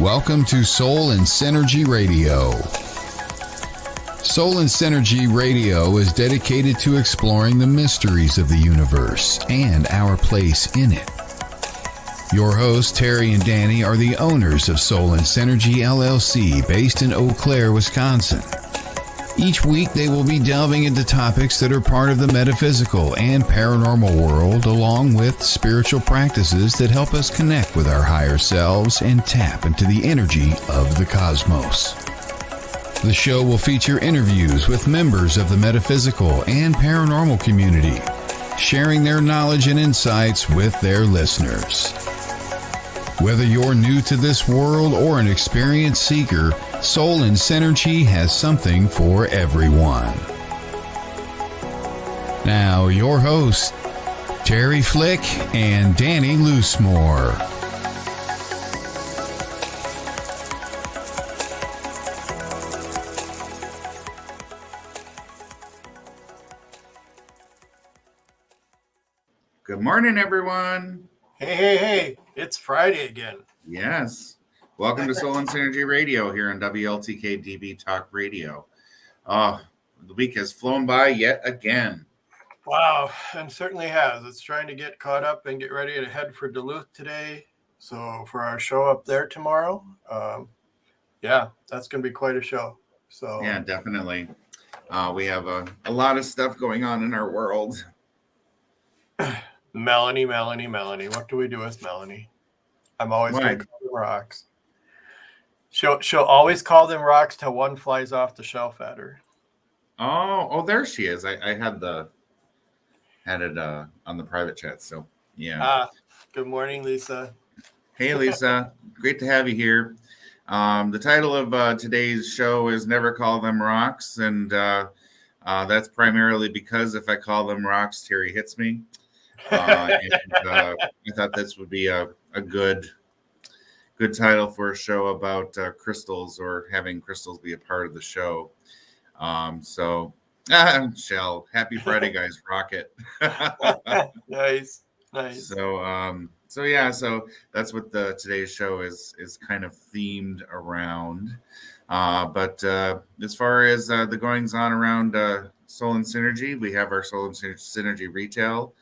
Welcome to Soul and Synergy Radio. Soul and Synergy Radio is dedicated to exploring the mysteries of the universe and our place in it. Your hosts, Terry and Danny, are the owners of Soul and Synergy LLC, based in Eau Claire, Wisconsin. Each week, they will be delving into topics that are part of the metaphysical and paranormal world, along with spiritual practices that help us connect with our higher selves and tap into the energy of the cosmos. The show will feature interviews with members of the metaphysical and paranormal community, sharing their knowledge and insights with their listeners. Whether you're new to this world or an experienced seeker, Soul and Synergy has something for everyone. Now, your hosts, Terry Flick and Danny Loosemore. Good morning, everyone. Hey, it's Friday again. Yes. Welcome to Soul and Synergy Radio here on WLTK-DB Talk Radio. The week has flown by yet again. Wow, and certainly has. It's trying to get caught up and get ready to head for Duluth today. So for our show up there tomorrow, that's going to be quite a show. So yeah, definitely. We have a lot of stuff going on in our world. Melanie. What do we do with Melanie? I'm always going to call them rocks. She'll always call them rocks till one flies off the shelf at her. Oh, there she is. I had it on the private chat. So yeah. Good morning, Lisa. Hey, Lisa. Great to have you here. The title of today's show is Never Call Them Rocks, and that's primarily because if I call them rocks, Terry hits me. I thought this would be a good title for a show about crystals, or having crystals be a part of the show. Shell, happy Friday, guys. Rocket. Nice. So that's what today's show is kind of themed around. But as far as the goings on around Soul and Synergy, we have our Soul and Synergy retail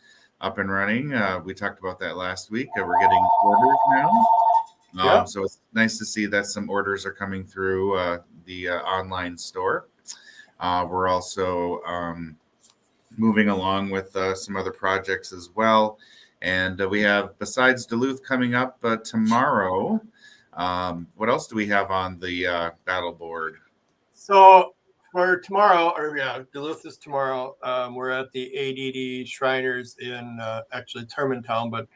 up and running. We talked about that last week. We're getting orders now. So it's nice to see that some orders are coming through the online store. We're also moving along with some other projects as well. And we have, besides Duluth coming up tomorrow, what else do we have on the battle board? So for tomorrow, Duluth is tomorrow. We're at the ADD Shriners in actually Termontown, but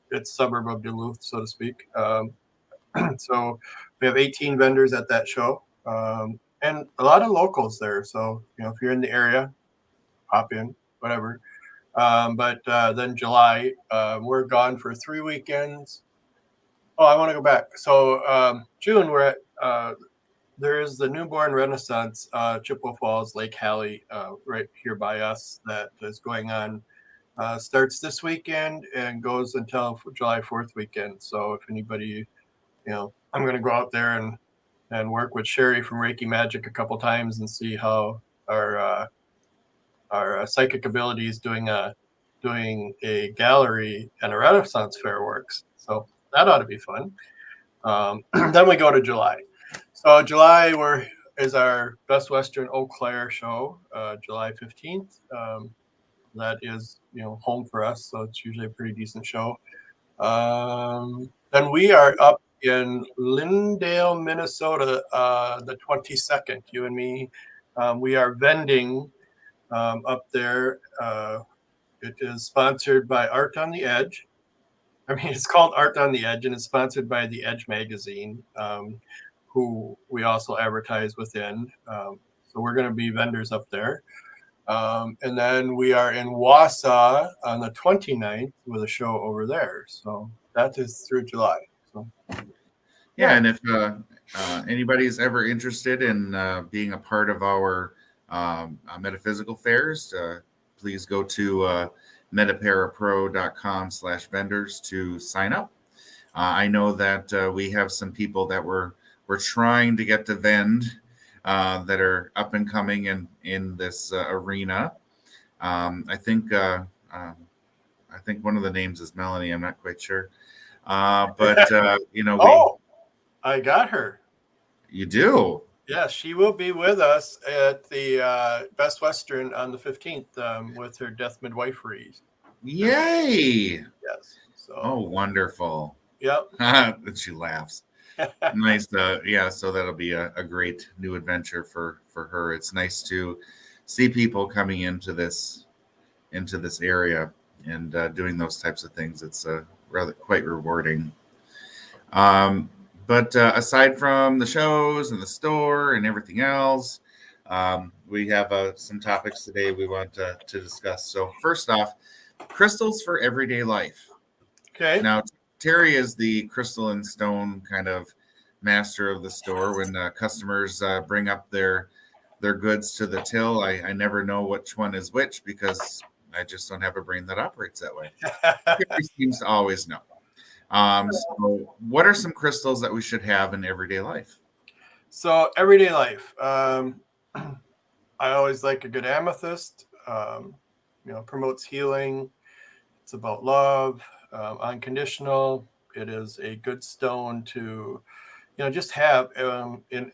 it's a suburb of Duluth, so to speak. So we have 18 vendors at that show, and a lot of locals there. So, if you're in the area, hop in, whatever. But then July, we're gone for 3 weekends. Oh, I want to go back. So June, we're at, there is the Newborn Renaissance, Chippewa Falls, Lake Hallie, right here by us, that is going on. Starts this weekend and goes until July 4th weekend. So if anybody, I'm going to go out there and work with Sherry from Reiki Magic a couple times and see how our psychic abilities doing a gallery and a Renaissance fair works. So that ought to be fun. Then we go to July. So July is our Best Western Eau Claire show, July 15th. That is, home for us, so it's usually a pretty decent show. Then we are up in Lindale, Minnesota, the 22nd, you and me. We are vending up there. It is sponsored by Art on the Edge. It's called Art on the Edge, and it's sponsored by the Edge magazine, who we also advertise within. So we're going to be vendors up there. And then we are in Wausau on the 29th with a show over there. So that is through July. So yeah, and if anybody's ever interested in being a part of our metaphysical fairs, please go to metaparapro.com/vendors to sign up. I know that we have some people that we're trying to get to vend that are up and coming in this arena. I think one of the names is Melanie. I'm not quite sure, but Oh, I got her. You do. Yeah, she will be with us at the Best Western on the 15th with her death midwifery. Yay! Yes. So. Oh, wonderful. Yep. And she laughs. Nice. Yeah. So that'll be a great new adventure for her. It's nice to see people coming into this area and doing those types of things. It's rather quite rewarding. But aside from the shows and the store and everything else, we have some topics today we want to discuss. So first off, crystals for everyday life. Okay. Now, Terry is the crystal and stone kind of master of the store. When customers bring up their goods to the till, I never know which one is which because I just don't have a brain that operates that way. Terry seems to always know. So what are some crystals that we should have in everyday life? So everyday life, I always like a good amethyst. Promotes healing. It's about love, unconditional. It is a good stone to, just have in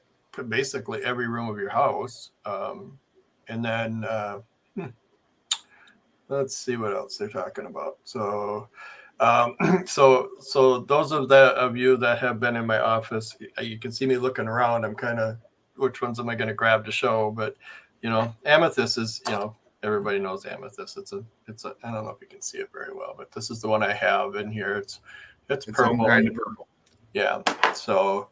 basically every room of your house. And then let's see what else they're talking about. So. So those of you that have been in my office, you can see me looking around. I'm kind of, which ones am I going to grab to show? But amethyst is, everybody knows amethyst. It's a. I don't know if you can see it very well, but this is the one I have in here. It's purple. Kind of purple. Yeah. So,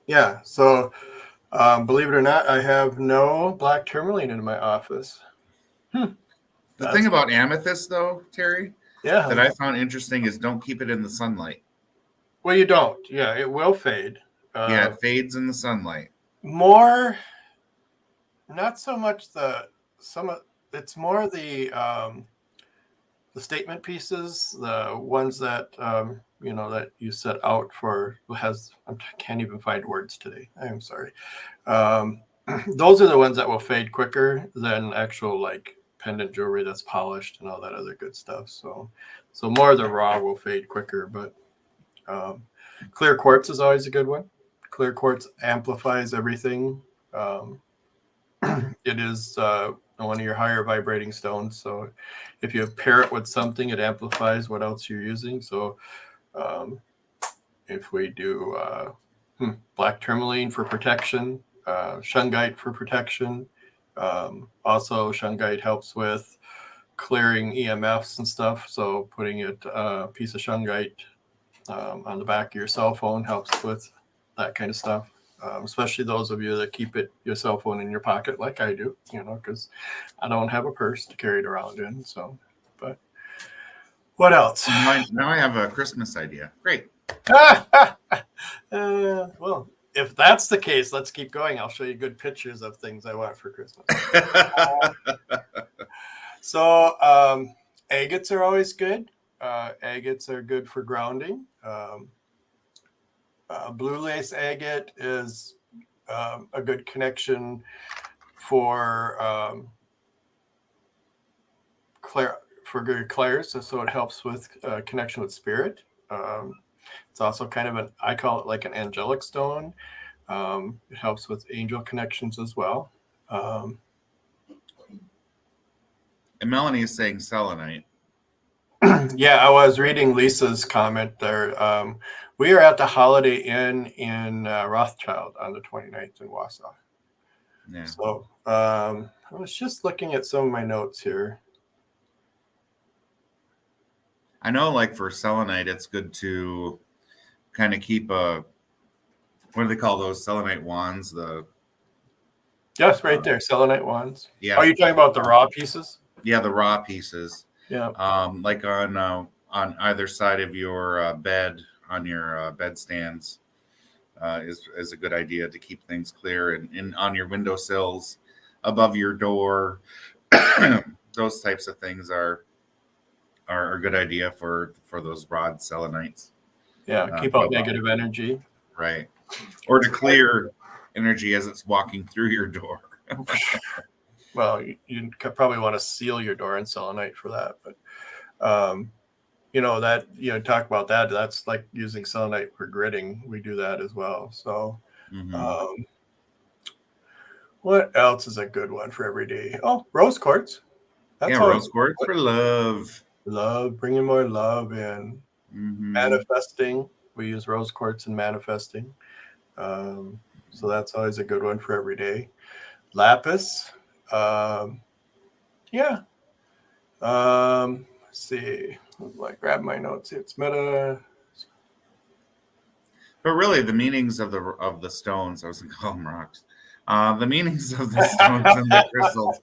yeah. So, believe it or not, I have no black tourmaline in my office. The thing about amethyst, though, Terry, yeah, that I found interesting is don't keep it in the sunlight. Well, you don't. Yeah, it will fade. Yeah, it fades in the sunlight. More, not so much it's more the statement pieces, the ones that that you set out for. I can't even find words today. I'm sorry. Those are the ones that will fade quicker than actual like pendant jewelry that's polished and all that other good stuff. So more of the raw will fade quicker, but clear quartz is always a good one. Clear quartz amplifies everything. It is one of your higher vibrating stones. So if you pair it with something, it amplifies what else you're using. So if we do black tourmaline for protection, shungite for protection. Also, shungite helps with clearing EMFs and stuff. So putting a piece of shungite on the back of your cell phone helps with that kind of stuff. Especially those of you that keep your cell phone in your pocket like I do, because I don't have a purse to carry it around in. So, but what else? Now I have a Christmas idea. Great. Well, if that's the case, let's keep going. I'll show you good pictures of things I want for Christmas. So agates are always good. Agates are good for grounding. Blue lace agate is a good connection for good clairs. So it helps with connection with spirit. It's also kind of I call it like an angelic stone. It helps with angel connections as well. And Melanie is saying selenite. Yeah, I was reading Lisa's comment there. We are at the Holiday Inn in Rothschild on the 29th in Wausau. Yeah. So I was just looking at some of my notes here. I know, like for selenite, it's good to kind of keep what do they call those selenite wands? Yes, right there, selenite wands. Yeah. Are you talking about the raw pieces? Yeah, the raw pieces. Yeah. Like on either side of your bed, on your bed stands, is a good idea to keep things clear, and on your windowsills, above your door. Those types of things are are a good idea for those broad selenites. Yeah, keep out negative energy. Right. Or to clear energy as it's walking through your door. Well, you probably want to seal your door in selenite for that, but talk about that. That's like using selenite for gridding. We do that as well. So, what else is a good one for every day? Oh, rose quartz. That's rose quartz for love. Love, bringing more love in. Manifesting. We use rose quartz in manifesting. So that's always a good one for every day. Lapis. Yeah. Let's see. Grab my notes. It's meta. But really, the meanings of the stones, I was going to call them rocks. The meanings of the stones and the crystals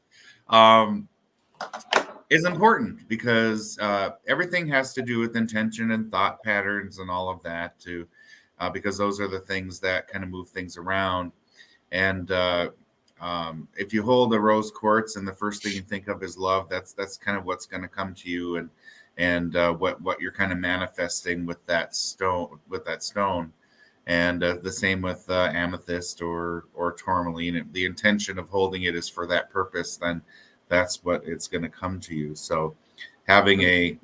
is important because everything has to do with intention and thought patterns and all of that too, because those are the things that kind of move things around. And if you hold a rose quartz and the first thing you think of is love, that's kind of what's going to come to you, and what you're kind of manifesting with that stone. And the same with amethyst or tourmaline. The intention of holding it is for that purpose. Then that's what it's going to come to you. So having a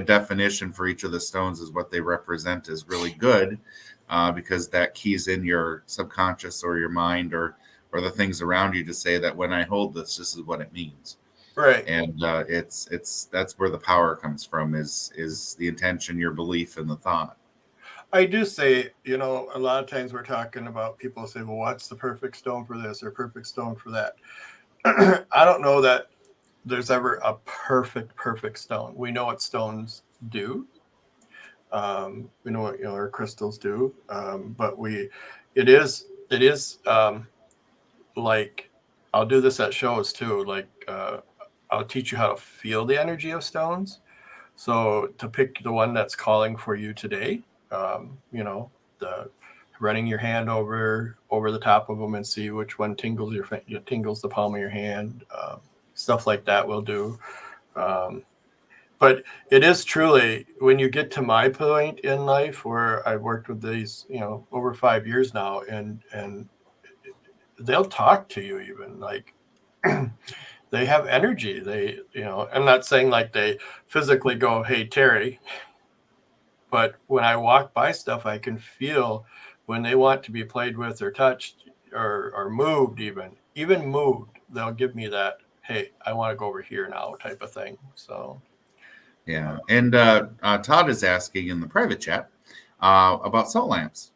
definition for each of the stones is what they represent is really good, because that keys in your subconscious or your mind or the things around you to say that when I hold this is what it means. Right. And that's where the power comes from is the intention, your belief, and the thought. I do say, a lot of times we're talking about people say, well, what's the perfect stone for this or perfect stone for that? I don't know that there's ever a perfect stone. We know what stones do. We know what our crystals do, but it is like I'll do this at shows too. Like I'll teach you how to feel the energy of stones. So to pick the one that's calling for you today, the running your hand over the top of them and see which one tingles tingles the palm of your hand. Stuff like that we'll do. But it is truly, when you get to my point in life where I've worked with these, over 5 years now, and they'll talk to you even like they have energy. They, I'm not saying like they physically go, hey, Terry, but when I walk by stuff, I can feel when they want to be played with or touched or moved, even moved, they'll give me that, hey, I want to go over here now type of thing. So. Yeah, and Todd is asking in the private chat about salt lamps,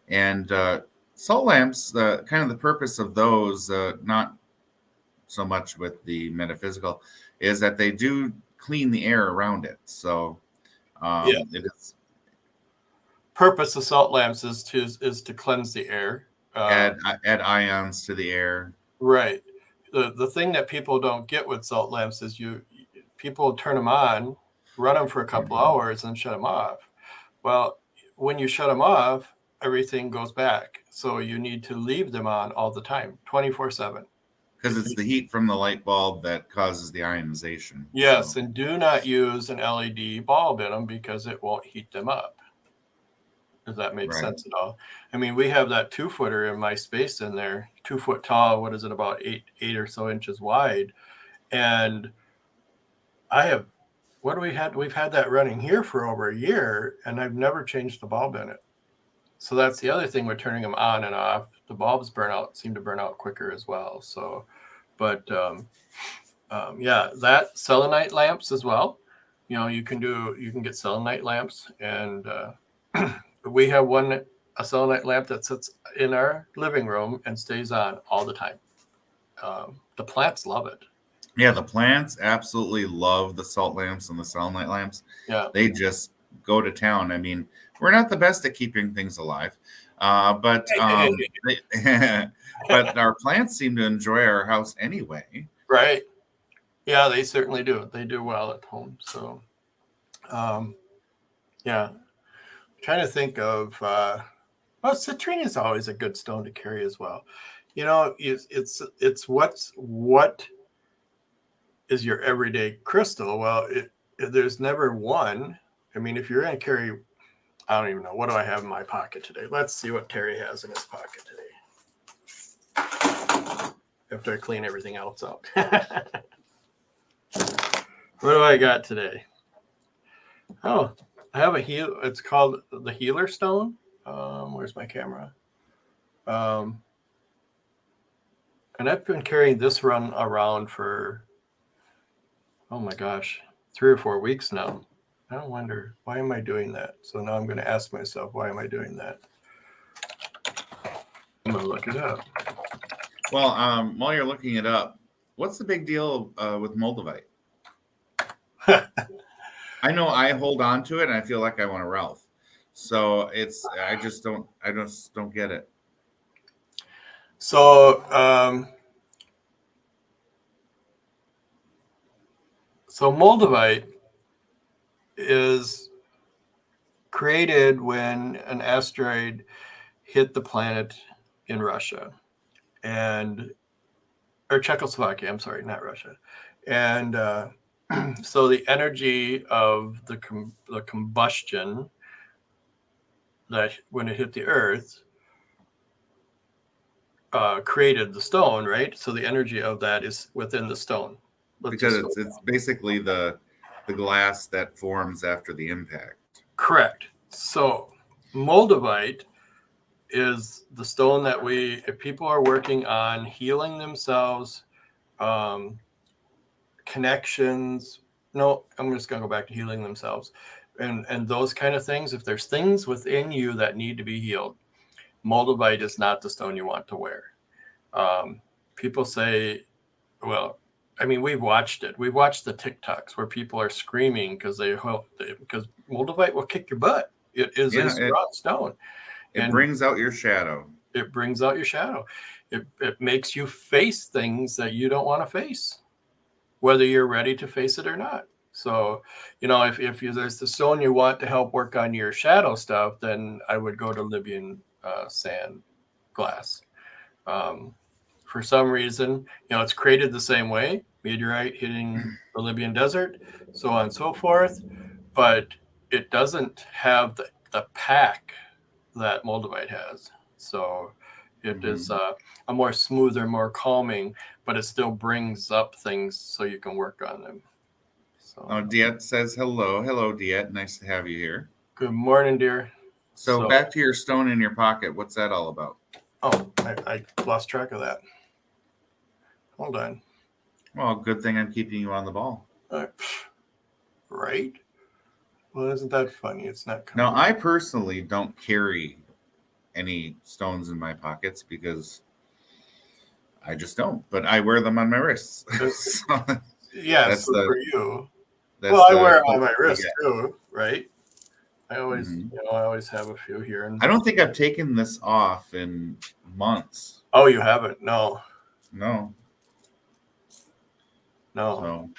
and salt lamps. Kind of the purpose of those, not so much with the metaphysical, is that they do clean the air around it. So it is. Purpose of salt lamps is to cleanse the air, Add ions to the air. Right. The thing that people don't get with salt lamps is people turn them on, run them for a couple hours, and shut them off. Well, when you shut them off, everything goes back. So you need to leave them on all the time, 24/7. Because it's the heat from the light bulb that causes the ionization. Yes, so. And do not use an LED bulb in them because it won't heat them up. Does that make sense at all? I mean, we have that 2-footer in my space in there, 2 foot tall. What is it, about eight or so inches wide? And we've had that running here for over a year, and I've never changed the bulb in it. So that's the other thing with turning them on and off. The bulbs seem to burn out quicker as well. So, but that selenite lamps as well. You can get selenite lamps, and we have a selenite lamp that sits in our living room and stays on all the time. The plants love it. Yeah, the plants absolutely love the salt lamps and the selenite lamps. Yeah, they just go to town. I mean, we're not the best at keeping things alive, but but our plants seem to enjoy our house anyway. Right. Yeah, they certainly do. They do well at home. So, yeah. I'm trying to think of. Citrine is always a good stone to carry as well. It's what is your everyday crystal? Well, there's never one. I mean, if you're going to carry, I don't even know. What do I have in my pocket today? Let's see what Terry has in his pocket today. After I clean everything else out. What do I got today? Oh, I have a heal. It's called the Healer Stone. Where's my camera? And I've been carrying this run around for, oh my gosh, 3 or 4 weeks now. I don't wonder, why am I doing that? So now I'm going to ask myself, why am I doing that? I'm going to look it up. Well, while you're looking it up, what's the big deal with Moldavite? I know I hold on to it and I feel like I want to Ralph. So I just don't get it. So, Moldavite is created when an asteroid hit the planet in Russia or Czechoslovakia. I'm sorry, not Russia. And so the energy of the combustion that when it hit the Earth created the stone, right? So the energy of that is within the stone. Because it's basically the glass that forms after the impact. Correct. So Moldavite is the stone that if people are working on healing themselves, connections. No, I'm just going to go back to healing themselves and those kind of things. If there's things within you that need to be healed, Moldavite is not the stone you want to wear. People say, well, I mean, we've watched it. We've watched the TikToks where people are screaming because Moldavite will kick your butt. It is a strong stone. It brings out your shadow. It brings out your shadow. It makes you face things that you don't want to face, whether you're ready to face it or not. So, if there's the stone you want to help work on your shadow stuff, then I would go to Libyan sand glass. For some reason, it's created the same way, meteorite hitting the Libyan desert, so on and so forth, but it doesn't have the pack that Moldavite has. So it is a more smoother, more calming, but it still brings up things so you can work on them. So Diet says hello. Hello, Diet. Nice to have you here. Good morning, dear. So back to your stone in your pocket. What's that all about? Oh, I lost track of that. Hold on. Well, good thing I'm keeping you on the ball. Right? Well, isn't that funny? It's not coming. Now, I personally don't carry any stones in my pockets because I just don't. But I wear them on my wrists. Yes, for you. I wear it on my wrist too, right? I always, I always have a few here. And I don't think I've taken this off in months. Oh, you haven't? No. So.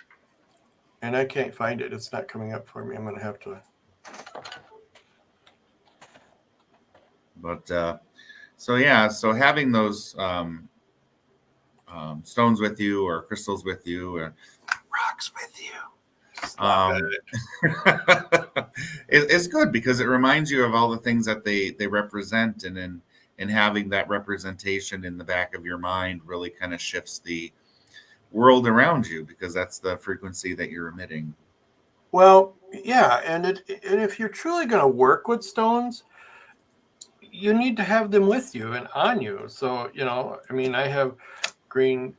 And I can't find it. It's not coming up for me. I'm going to have to. But so having those stones with you or crystals with you or rocks with you, it's good because it reminds you of all the things that they represent, and having that representation in the back of your mind really kind of shifts the world around you because that's the frequency that you're emitting. Well, yeah, and if you're truly going to work with stones, you need to have them with you and on you. So, I mean, I have green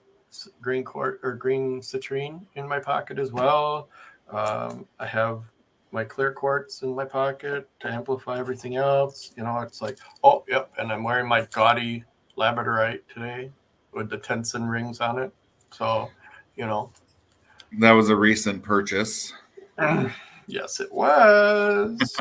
quartz or green citrine in my pocket as well. I have my clear quartz in my pocket to amplify everything else. It's like, oh, yep. And I'm wearing my gaudy labradorite today with the Tenson rings on it. So, that was a recent purchase. Yes, it was.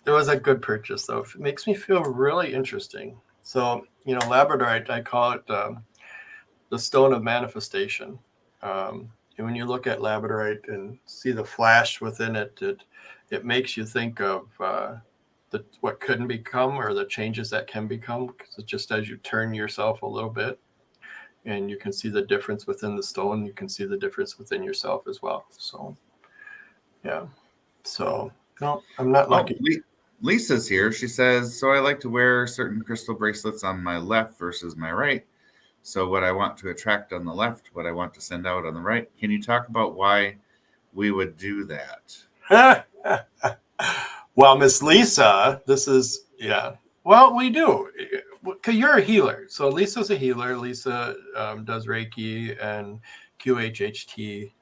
It was a good purchase, though. It makes me feel really interesting. So, labradorite, I call it the stone of manifestation. And when you look at labradorite and see the flash within it, it makes you think of what couldn't become or the changes that can become. Because it's just as you turn yourself a little bit, and you can see the difference within the stone. You can see the difference within yourself as well. So, yeah. So, no, I'm not lucky. Lisa's here. She says, so I like to wear certain crystal bracelets on my left versus my right. So what I want to attract on the left, what I want to send out on the right. Can you talk about why we would do that? Well, Miss Lisa, this is, yeah. Well, we do. Because you're a healer. So Lisa's a healer. Lisa does Reiki and QHHT.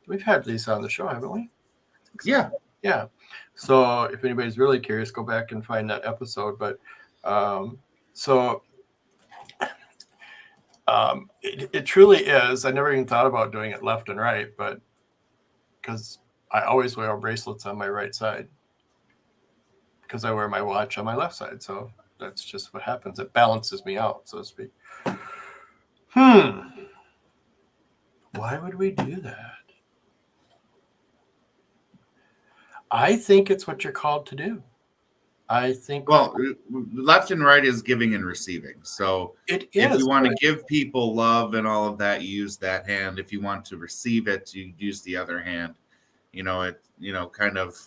We've had Lisa on the show, haven't we? So. Yeah. Yeah. So if anybody's really curious, go back and find that episode. But it truly is. I never even thought about doing it left and right, but because I always wear bracelets on my right side because I wear my watch on my left side. So that's just what happens. It balances me out, so to speak. Why would we do that? I think it's what you're called to do. I think. Well, left and right is giving and receiving. So it is. If you want to give people love and all of that, you use that hand. If you want to receive it, you use the other hand. Kind of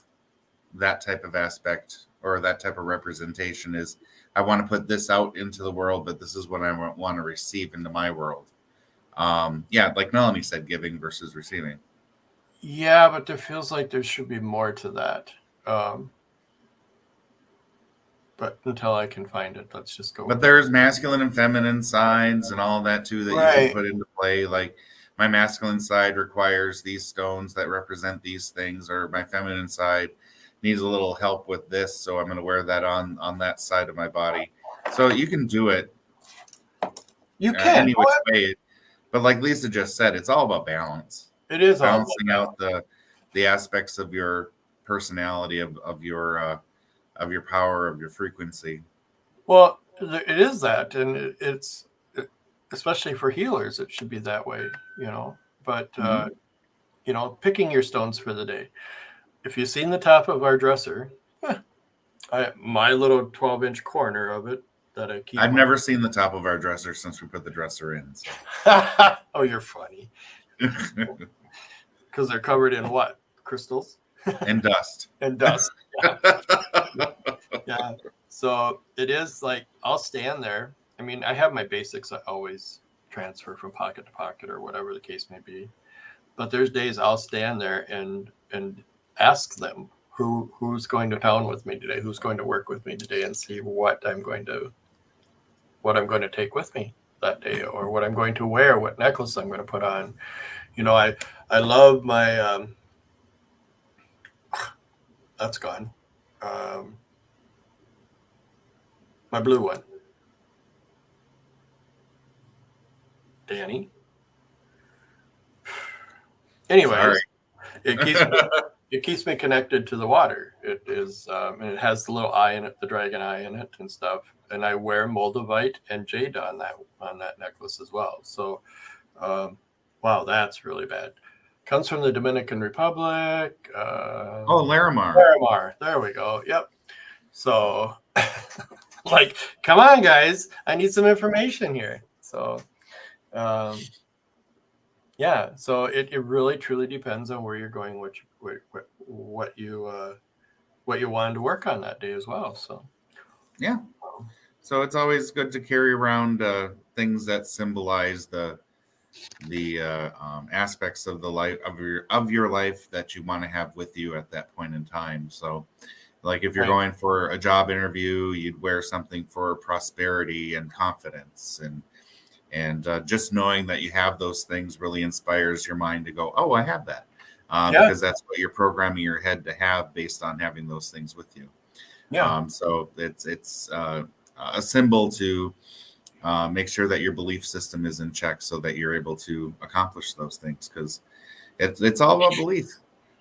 that type of aspect or that type of representation is I want to put this out into the world, but this is what I want to receive into my world. Like Melanie said, giving versus receiving. Yeah, but there feels like there should be more to that. But until I can find it, let's just go. But there's masculine and feminine sides and all that too that you can put into play. Like my masculine side requires these stones that represent these things, or my feminine side needs a little help with this, so I'm going to wear that on that side of my body. So you can do it. You can any which way. But like Lisa just said, it's all about balance. It is balancing out the aspects of your personality, of your power, of your frequency. Well, it is that, and it's especially for healers, it should be that way, But picking your stones for the day. If you've seen the top of our dresser, my little 12-inch corner of it that I keep. I've never seen the top of our dresser since we put the dresser in. So. Oh, you're funny. Because they're covered in what? Crystals? And dust. And dust. Yeah. Yeah. So it is like I'll stand there. I mean, I have my basics I always transfer from pocket to pocket or whatever the case may be. But there's days I'll stand there and ask them who's going to town with me today, who's going to work with me today, and see what I'm going to take with me that day, or what I'm going to wear, what necklace I'm going to put on. I love my that's gone. My blue one. Danny. Anyways, it keeps me connected to the water. It is, and it has the little eye in it, the dragon eye in it and stuff. And I wear moldavite and jade on that necklace as well. So, wow, that's really bad. Comes from the Dominican Republic. Larimar. Larimar. There we go. Yep. So, like, come on, guys. I need some information here. So, yeah. So it really truly depends on where you're going, what you wanted to work on that day as well. So, yeah. So it's always good to carry around things that symbolize the aspects of the life of your life that you want to have with you at that point in time. So, like if you're going for a job interview, you'd wear something for prosperity and confidence, and just knowing that you have those things really inspires your mind to go, oh, I have that, because that's what you're programming your head to have based on having those things with you. Yeah. So it's a symbol to make sure that your belief system is in check so that you're able to accomplish those things, because it's all about belief,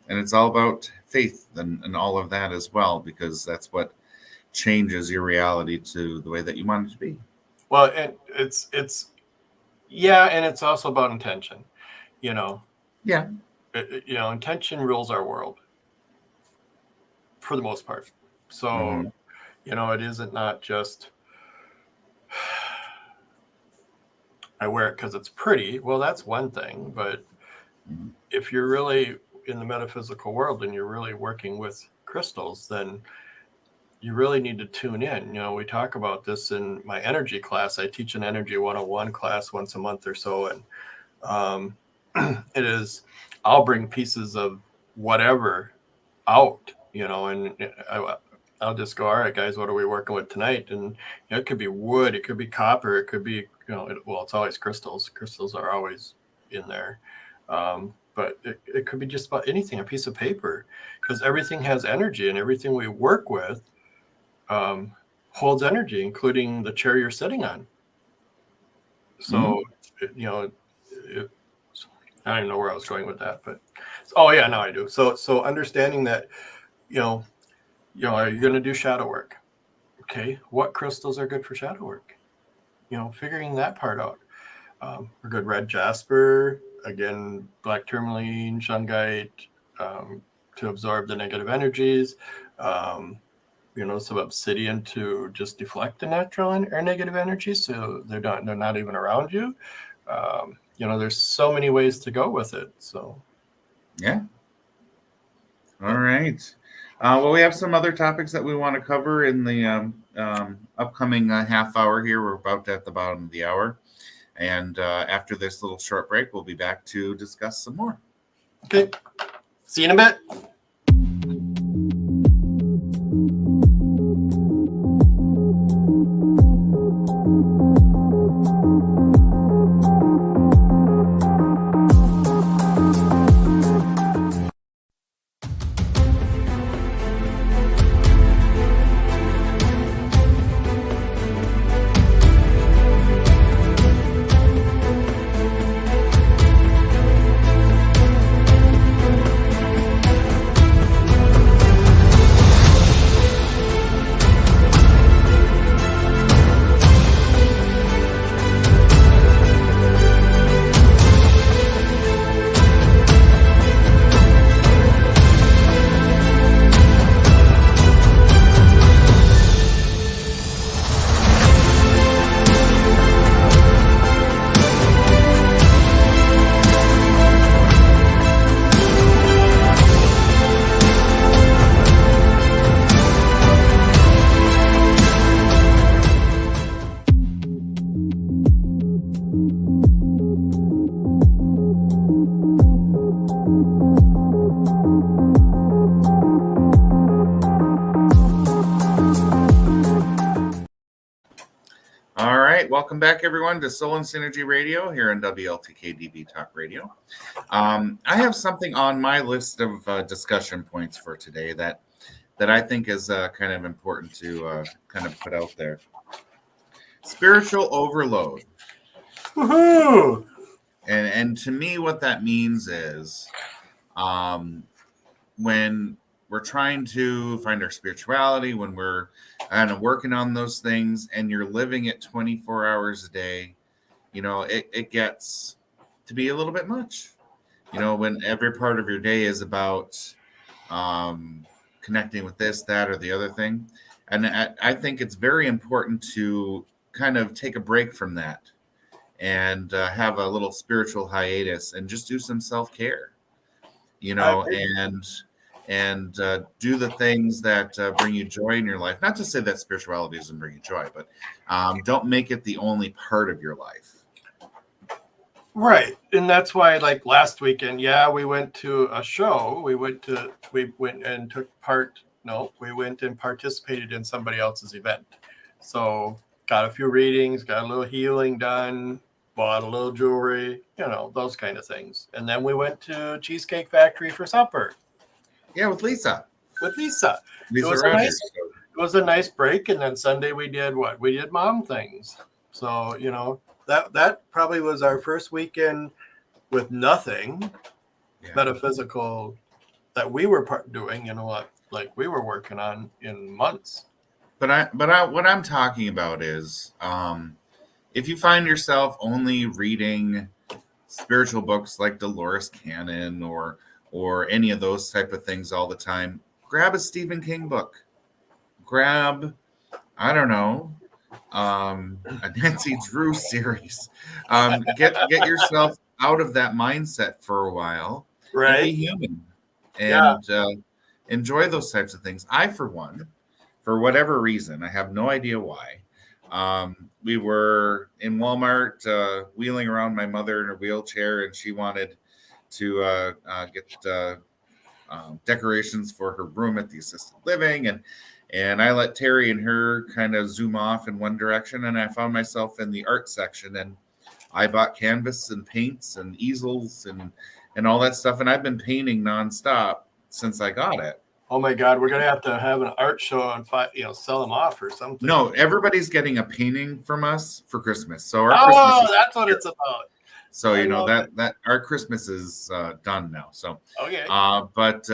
and it's all about faith and all of that as well, because that's what changes your reality to the way that you want it to be. Well, and it's and it's also about intention, Yeah. Intention rules our world for the most part. So, it isn't not just I wear it because it's pretty. Well, that's one thing. But if you're really in the metaphysical world and you're really working with crystals, then you really need to tune in. We talk about this in my energy class. I teach an Energy 101 class once a month or so. And it is, I'll bring pieces of whatever out, and I'll just go, all right, guys, what are we working with tonight? And it could be wood, it could be copper, it could be, it's always crystals. Crystals are always in there. But it could be just about anything, a piece of paper, because everything has energy, and everything we work with holds energy, including the chair you're sitting on. So, I don't know where I was going with that, but now I do. So understanding that, are you going to do shadow work? Okay, what crystals are good for shadow work? Figuring that part out. A good red jasper, again, black tourmaline, shungite, to absorb the negative energies. Some obsidian to just deflect the natural or negative energies, so they're not even around you. There's so many ways to go with it. So, yeah. All right. Well, we have some other topics that we want to cover in the upcoming half hour here. We're about at the bottom of the hour. And after this little short break, we'll be back to discuss some more. Okay. See you in a bit. Welcome back, everyone, to Soul and Synergy Radio here on WLTK-DB Talk Radio. I have something on my list of discussion points for today that I think is kind of important to kind of put out there. Spiritual overload. Woohoo! And to me, what that means is when we're trying to find our spirituality, when we're kind of working on those things and you're living it 24 hours a day, it gets to be a little bit much, when every part of your day is about connecting with this, that, or the other thing. And I think it's very important to kind of take a break from that and have a little spiritual hiatus and just do some self-care, and do the things that bring you joy in your life. Not to say that spirituality doesn't bring you joy, but don't make it the only part of your life. Right. And that's why, like last weekend, we went to a show. We went and took part. No, we went and participated in somebody else's event. So got a few readings, got a little healing done, bought a little jewelry, those kind of things. And then we went to Cheesecake Factory for supper. Yeah, with Lisa. Lisa Rogers. It was a nice break. And then Sunday we did what? We did mom things. So, that probably was our first weekend with nothing metaphysical that we were doing, like we were working on in months. But what I'm talking about is if you find yourself only reading spiritual books like Dolores Cannon or any of those type of things all the time, grab a Stephen King book. Grab, I don't know, a Nancy Drew series. Get yourself out of that mindset for a while and be Right. human Yeah. and enjoy those types of things. I, for one, for whatever reason, I have no idea why. We were in Walmart wheeling around my mother in her wheelchair, and she wanted to get decorations for her room at the assisted living, and I let Terry and her kind of zoom off in one direction, and I found myself in the art section, and I bought canvas and paints and easels and all that stuff, and I've been painting nonstop since I got it. Oh my God, we're gonna have to have an art show and sell them off or something. No, everybody's getting a painting from us for Christmas. So our Christmas is that's what here. it's about. So I love that our Christmas is done now. So Okay. but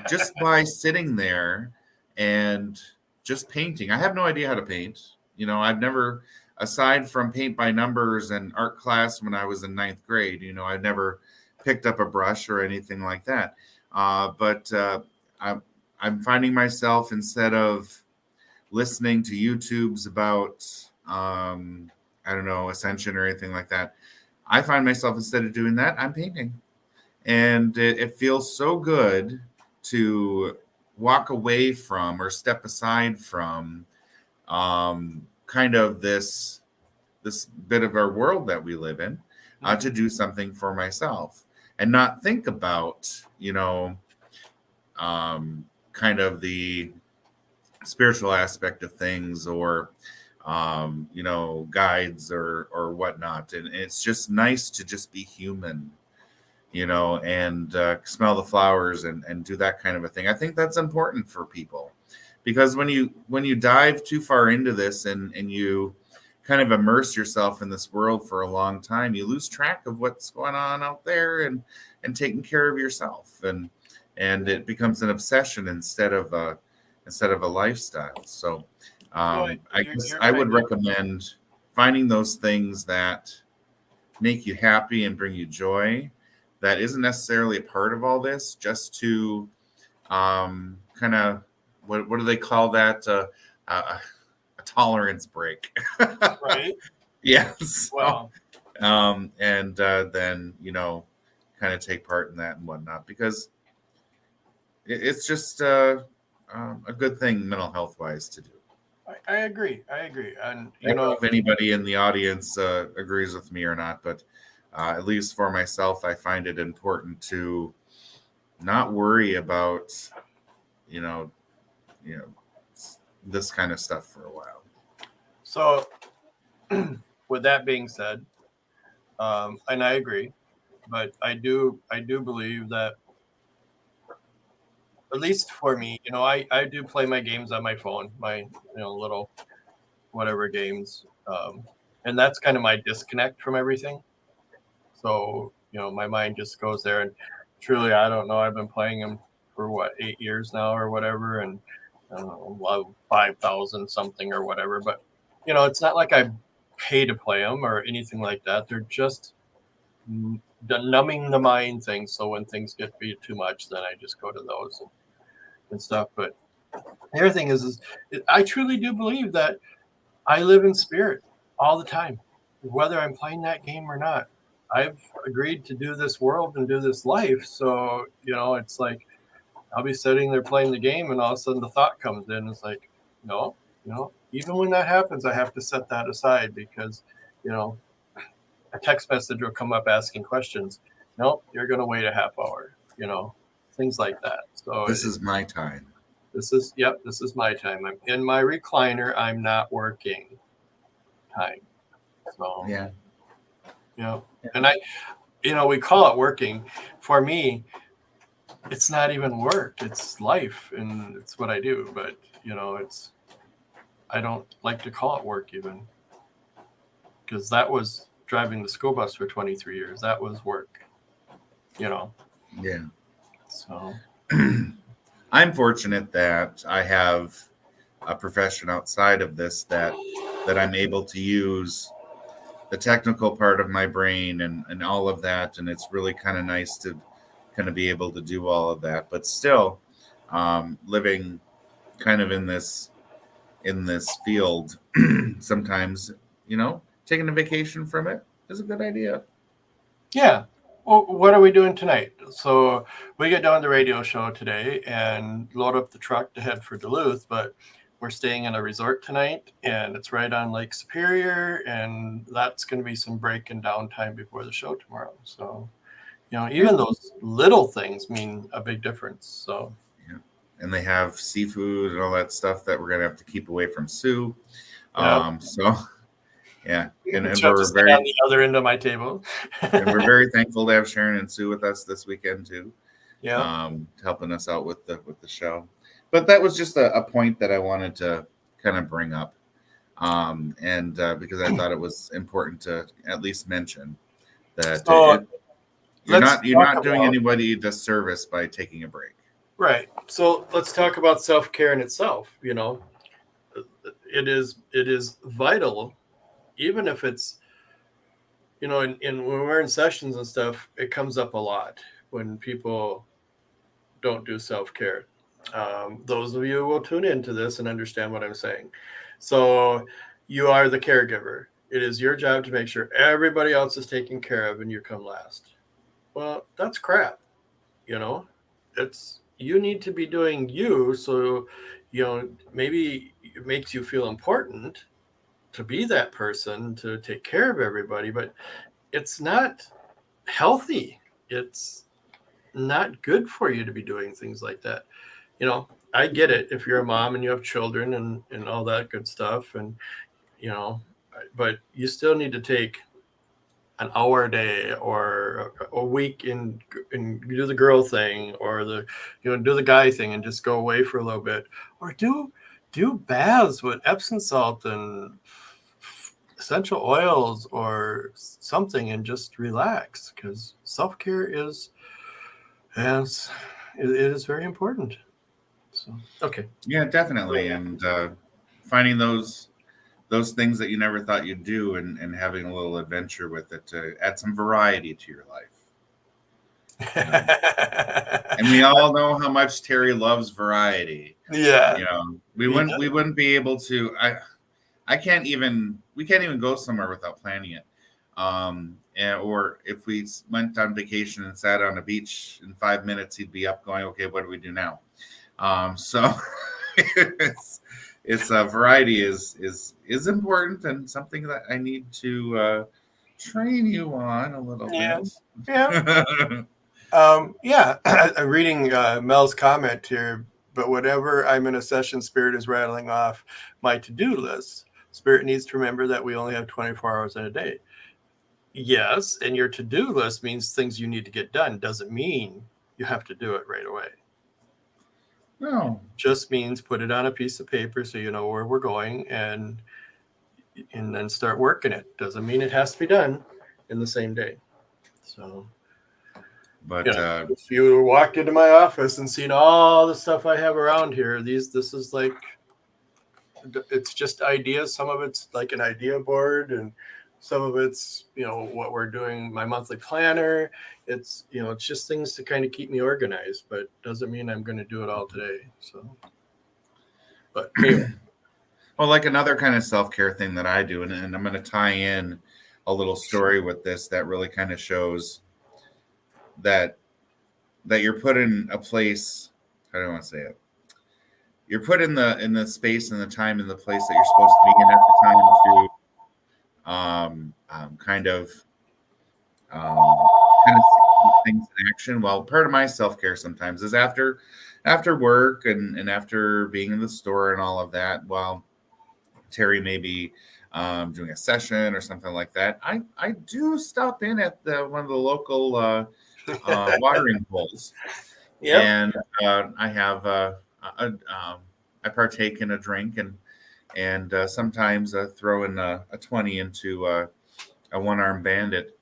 just by sitting there and just painting, I have no idea how to paint. I've never, aside from paint by numbers and art class when I was in ninth grade, I've never picked up a brush or anything like that. But I'm finding myself, instead of listening to YouTubes about, I don't know, Ascension or anything like that, I find myself, instead of doing that, I'm painting. And it feels so good to walk away from or step aside from kind of this bit of our world that we live in, to do something for myself and not think about, kind of the spiritual aspect of things, or guides or whatnot. And it's just nice to just be human, and smell the flowers and do that kind of a thing. I think that's important for people, because when you dive too far into this and you kind of immerse yourself in this world for a long time, you lose track of what's going on out there and taking care of yourself, and it becomes an obsession instead of a lifestyle. So I guess I would recommend finding those things that make you happy and bring you joy, that isn't necessarily a part of all this, just to kind of, what do they call that? A tolerance break. Right. Yes. Wow. And then, kind of take part in that and whatnot, because it's just a good thing mental health wise to do. I agree. And I don't know if anybody in the audience agrees with me or not, but at least for myself, I find it important to not worry about, this kind of stuff for a while. So, with that being said, and I agree, but I do believe that, at least for me, I do play my games on my phone, my little whatever games, and that's kind of my disconnect from everything. So my mind just goes there, and truly, I don't know. I've been playing them for 8 years now or whatever, and I don't know, 5,000 something or whatever. But it's not like I pay to play them or anything like that. They're just the numbing the mind thing. So when things get to be too much, then I just go to those and stuff. But the other thing is I truly do believe that I live in spirit all the time, whether I'm playing that game or not. I've agreed to do this world and do this life. So, it's like I'll be sitting there playing the game, and all of a sudden the thought comes in. It's like, no, even when that happens, I have to set that aside, because, a text message will come up asking questions. Nope, you're going to wait a half hour, things like that. So this is my time. This is my time. I'm in my recliner. I'm not working time. So, yeah. And we call it working. For me, it's not even work. It's life, and it's what I do. But, I don't like to call it work even, because that was driving the school bus for 23 years. That was work, Yeah. So I'm fortunate that I have a profession outside of this that I'm able to use the technical part of my brain and all of that. And it's really kind of nice to kind of be able to do all of that, but still living kind of in this in this field, sometimes, taking a vacation from it is a good idea. Yeah. Well, what are we doing tonight? So we get done the radio show today and load up the truck to head for Duluth, but we're staying in a resort tonight, and it's right on Lake Superior, and that's going to be some break and downtime before the show tomorrow. So, even those little things mean a big difference. So, Yeah. And they have seafood and all that stuff that we're going to have to keep away from Sue. yeah. So, yeah. And She'll we're just sit on the other end of my table. and we're very thankful to have Sharon and Sue with us this weekend too. Yeah. Helping us out with the show. But that was just a point that I wanted to kind of bring up. And because I thought it was important to at least mention that So you're let's not doing anybody a disservice by taking a break. Right. So let's talk about self-care in itself. It is vital, even if it's, in when we're in sessions and stuff, it comes up a lot when people don't do self-care. Those of you who will tune into this and understand what I'm saying. So you are the caregiver. It is your job to make sure everybody else is taken care of and you come last. Well, that's crap. You need to be doing you. So, maybe it makes you feel important to be that person to take care of everybody, but it's not healthy. It's not good for you to be doing things like that. I get it if you're a mom and you have children and all that good stuff. And, but you still need to take an hour a day or a week and do the girl thing or do the guy thing and just go away for a little bit, or do baths with Epsom salt and essential oils or something and just relax, because self-care it is very important. So, okay. Yeah, definitely. And finding those things that you never thought you'd do and having a little adventure with it to add some variety to your life. And we all know how much Terry loves variety. Yeah. We wouldn't be able to. We can't even go somewhere without planning it. Or if we went on vacation and sat on a beach in 5 minutes, he'd be up going, okay, what do we do now? So it's variety is important, and something that I need to train you on a little bit. Yeah. I'm reading Mel's comment here. But whenever I'm in a session, Spirit is rattling off my to-do list. Spirit needs to remember that we only have 24 hours in a day. Yes, and your to-do list means things you need to get done. Doesn't mean you have to do it right away. No. Just means put it on a piece of paper so you know where we're going and then start working it. Doesn't mean it has to be done in the same day. So, but if you walked into my office and seen all the stuff I have around here, this is like, it's just ideas. Some of it's like an idea board, and some of it's, what we're doing, my monthly planner. It's, it's just things to kind of keep me organized, but doesn't mean I'm going to do it all today. So, but anyway. Well, like another kind of self-care thing that I do, and I'm going to tie in a little story with this that really kind of shows that you're put in a place. How do I want to say it? You're put in the space and the time and the place that you're supposed to be in at the time to kind of see things in action. Well, part of my self-care sometimes is after work and after being in the store and all of that. Well, Terry may be doing a session or something like that. I do stop in at one of the local watering holes. Yep. And I have I partake in a drink and sometimes throw in a 20 into a one-armed bandit.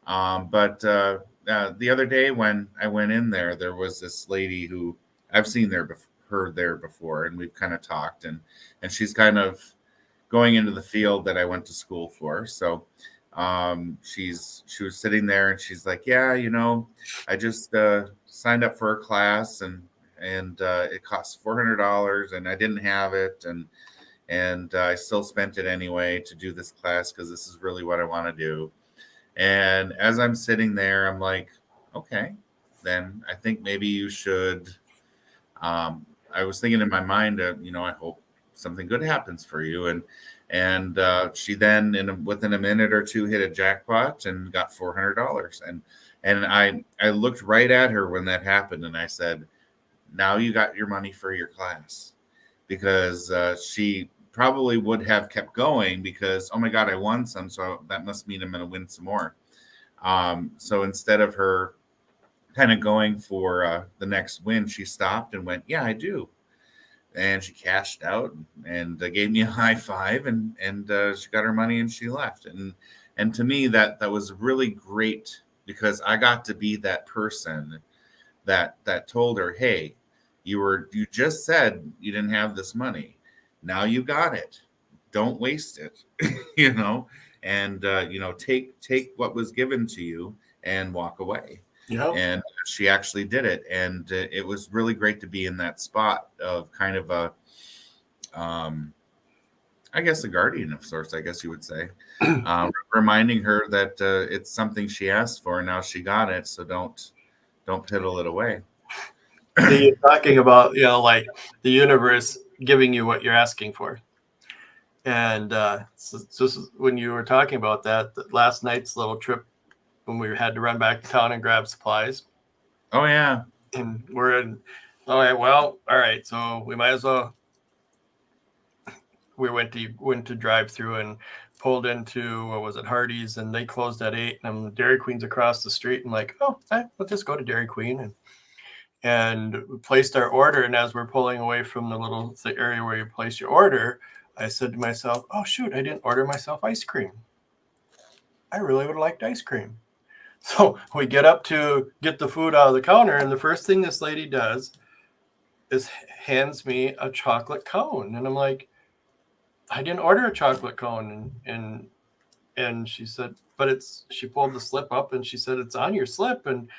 But the other day when I went in there was this lady who I've seen her there before, and we've kind of talked, and she's kind of going into the field that I went to school for. So she was sitting there and she's like, yeah, I just signed up for a class and it costs $400 and I didn't have it. And and I still spent it anyway to do this class because this is really what I want to do. And as I'm sitting there, I'm like, okay, then I think maybe you should. I was thinking in my mind, I hope something good happens for you. And she then, within a minute or two, hit a jackpot and got $400. And I looked right at her when that happened, and I said, "Now you got your money for your class," because she probably would have kept going because, oh my God, I won some, so that must mean I'm going to win some more. So instead of her kind of going for the next win, she stopped and went, "Yeah, I do." And she cashed out and gave me a high five, and she got her money and she left. And to me, that was really great because I got to be that person that told her, "Hey, you just said you didn't have this money. Now you got it. Don't waste it." And take what was given to you and walk away. Yeah. And she actually did it, and it was really great to be in that spot of kind of a I guess a guardian of sorts, I guess you would say, reminding her that it's something she asked for, and now she got it, so don't piddle it away. You're talking about, like the universe giving you what you're asking for. And so this is when you were talking about that last night's little trip when we had to run back to town and grab supplies. Oh yeah. And we're in, all right, well, all right, so we might as well. We went to drive through and pulled into, what was it, Hardee's, and they closed at 8, and Dairy Queen's across the street. And like, oh, let's just go to Dairy Queen, and we placed our order. And as we're pulling away from the area where you place your order, I said to myself, oh shoot, I didn't order myself ice cream. I really would have liked ice cream. So we get up to get the food out of the counter, and the first thing this lady does is hands me a chocolate cone. And I'm like, I didn't order a chocolate cone. And she said, but she pulled the slip up and she said, it's on your slip. And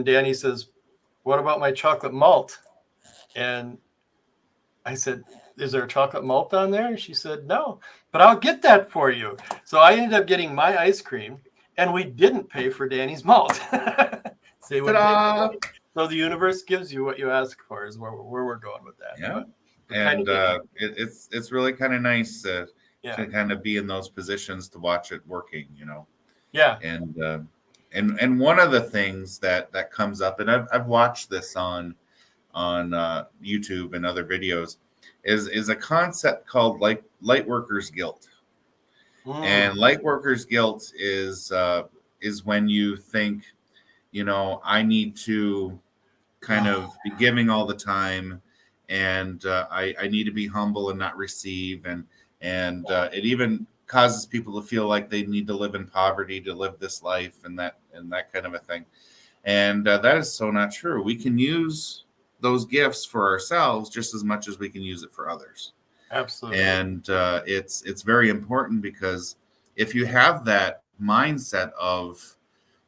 Danny says, what about my chocolate malt? And I said, is there a chocolate malt on there? And she said, no, but I'll get that for you. So I ended up getting my ice cream, and we didn't pay for Danny's malt. So the universe gives you what you ask for is where we're going with that. Yeah. And it's really kind of nice to kind of be in those positions to watch it working, Yeah. And one of the things that comes up, and I've watched this on YouTube and other videos, is a concept called light workers guilt. And light workers guilt is when you think, I need to kind of be giving all the time, and I need to be humble and not receive, and it even causes people to feel like they need to live in poverty to live this life, and that kind of a thing. And that is so not true. We can use those gifts for ourselves just as much as we can use it for others. Absolutely. And it's very important, because if you have that mindset of,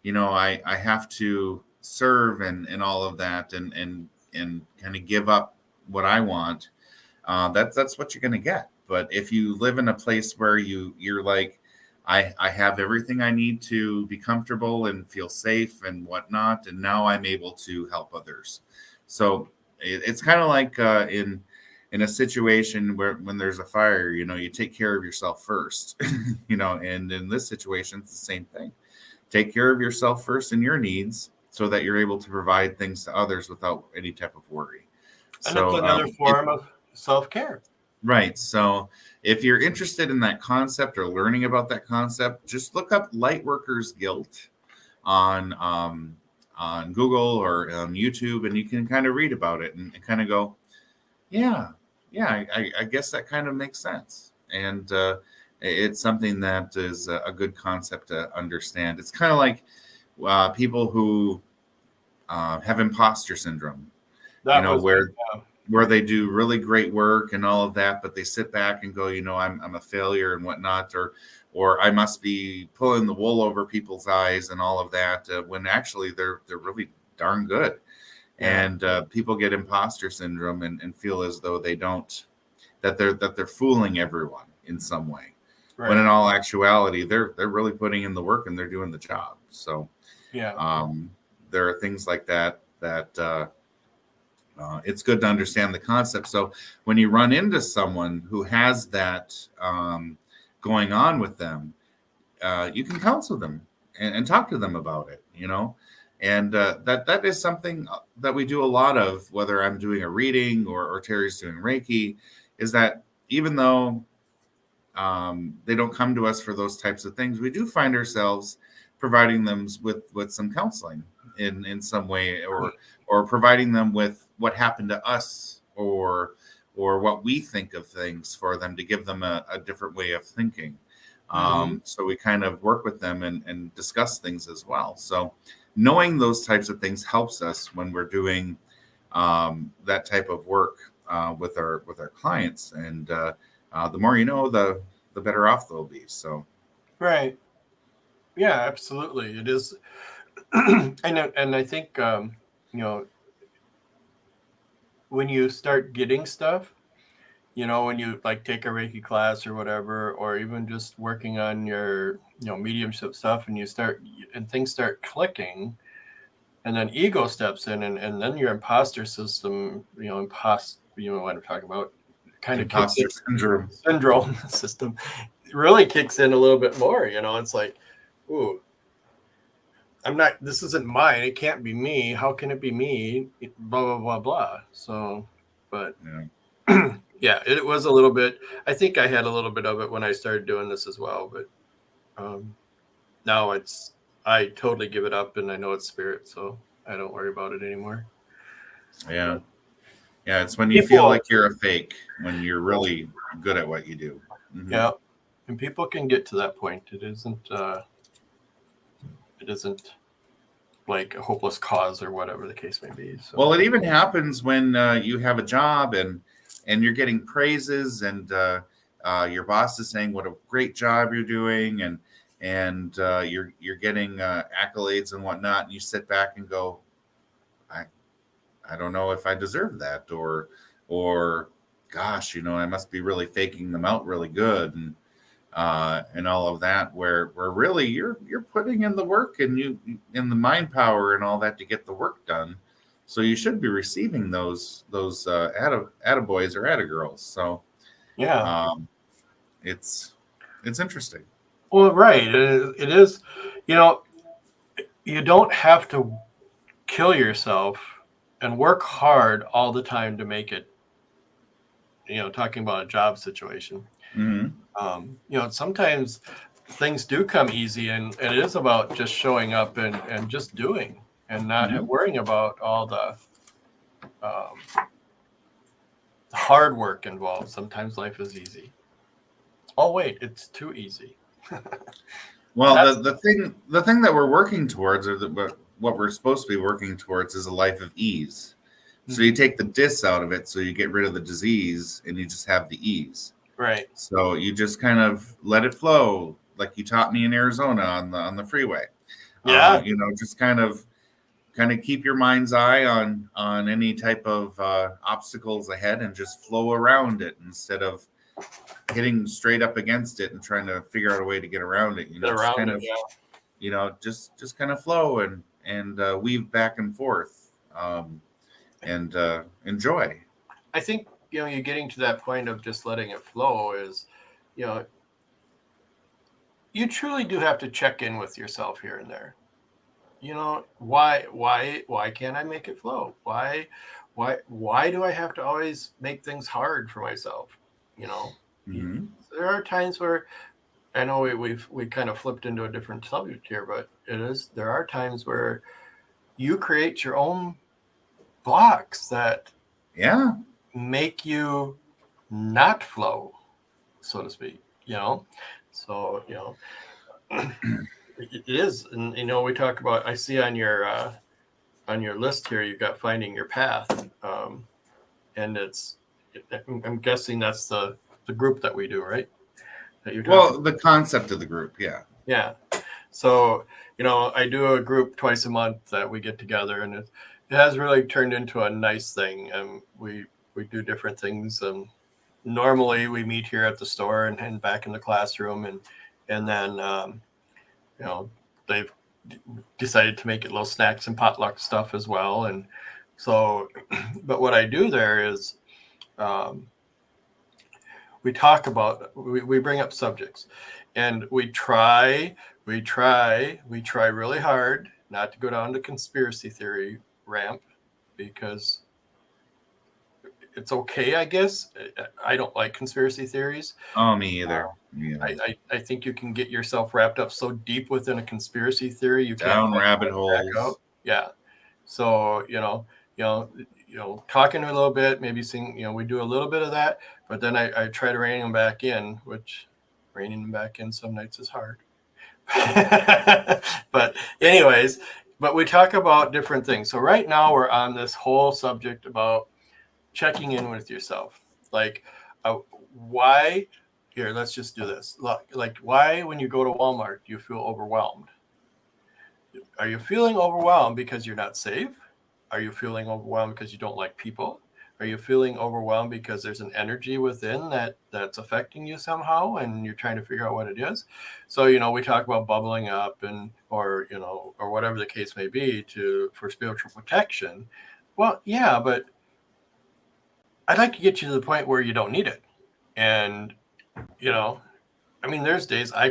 I have to serve and all of that, and kind of give up what I want, that's what you're going to get. But if you live in a place where you're like, I have everything I need to be comfortable and feel safe and whatnot, and now I'm able to help others. So it's kind of like in a situation when there's a fire, you take care of yourself first, and in this situation, it's the same thing. Take care of yourself first and your needs, so that you're able to provide things to others without any type of worry. And it's another form of self-care. Right. So if you're interested in that concept or learning about that concept, just look up Lightworkers Guilt on Google or on YouTube, and you can kind of read about it and kind of go, yeah, I guess that kind of makes sense. And it's something that is a good concept to understand. It's kind of like people who have imposter syndrome, where they do really great work and all of that, but they sit back and go, I'm a failure and whatnot, or I must be pulling the wool over people's eyes and all of that, when actually they're really darn good. Yeah. And people get imposter syndrome and feel as though they don't that they're fooling everyone in some way. Right. When in all actuality, they're really putting in the work and they're doing the job. So there are things like that it's good to understand the concept. So when you run into someone who has that going on with them, you can counsel them and talk to them about it, and that is something that we do a lot of, whether I'm doing a reading or Terry's doing Reiki, is that even though they don't come to us for those types of things, we do find ourselves providing them with some counseling in some way, or providing them with what happened to us, or what we think of things, for them to give them a different way of thinking. So we kind of work with them and discuss things as well. So knowing those types of things helps us when we're doing that type of work with our clients. And the more you know, the better off they'll be. So right. Yeah, absolutely. It is. And I think when you start getting stuff, when you like take a Reiki class or whatever, or even just working on your mediumship stuff, and things start clicking, and then ego steps in, and then your imposter system, what I'm talking about, kind of kicks in. Imposter Syndrome system really kicks in a little bit more. It's like, ooh, this isn't mine. It can't be me. How can it be me? Blah, blah, blah, blah. So, but yeah, it was a little bit, I think I had a little bit of it when I started doing this as well, but now I totally give it up, and I know it's spirit, so I don't worry about it anymore. Yeah. Yeah. It's when you feel like you're a fake, when you're really good at what you do. Mm-hmm. Yeah. And people can get to that point. It isn't like a hopeless cause or whatever the case may be. So. Well, it even happens when you have a job and you're getting praises, and your boss is saying what a great job you're doing, and you're getting accolades and whatnot, and you sit back and go, I don't know if I deserve that, or gosh, I must be really faking them out really good, and all of that, where really you're putting in the work, and you in the mind power and all that to get the work done. So you should be receiving those attaboys or attagirls. So yeah, it's interesting. Well, right. It is. You don't have to kill yourself and work hard all the time to make it. Talking about a job situation. Mm-hmm. Sometimes things do come easy, and it is about just showing up and just doing, and not worrying about all the hard work involved. Sometimes life is easy. Oh wait, it's too easy. Well, the thing that we're working towards, or what we're supposed to be working towards, is a life of ease. So you take the dis out of it, so you get rid of the disease, and you just have the ease. Right. So you just kind of let it flow, like you taught me in Arizona on the freeway. Yeah. Just kind of keep your mind's eye on any type of obstacles ahead, and just flow around it instead of hitting straight up against it and trying to figure out a way to get around it. Just kind of flow and weave back and forth, and enjoy. I think you're getting to that point of just letting it flow is, you truly do have to check in with yourself here and there. Why can't I make it flow? Why do I have to always make things hard for myself? Mm-hmm. There are times where, I know we kind of flipped into a different subject here, but there are times where you create your own blocks that make you not flow, so to speak. So it is, and we talk about. I see on your list here you've got finding your path, and I'm guessing that's the group that we do, right? Well, the concept of the group, yeah. So I do a group twice a month that we get together, and it has really turned into a nice thing, and we do different things, and normally we meet here at the store and back in the classroom, and then they've decided to make it little snacks and potluck stuff as well. And so, but what I do there is we talk about, we bring up subjects, and we try really hard not to go down the conspiracy theory ramp, because it's okay, I guess. I don't like conspiracy theories. Oh, me either. I think you can get yourself wrapped up so deep within a conspiracy theory you down can't rabbit holes. Yeah. So talking a little bit, maybe seeing, we do a little bit of that, but then I try to rein them back in, which reining them back in some nights is hard. But anyways, but we talk about different things. So right now we're on this whole subject about checking in with yourself. Like, why? Here, let's just do this. Like, why, when you go to Walmart, do you feel overwhelmed? Are you feeling overwhelmed because you're not safe? Are you feeling overwhelmed because you don't like people? Are you feeling overwhelmed because there's an energy within that's affecting you somehow, and you're trying to figure out what it is? So, we talk about bubbling up or whatever the case may be for spiritual protection. Well, yeah, but I'd like to get you to the point where you don't need it. And, there's days I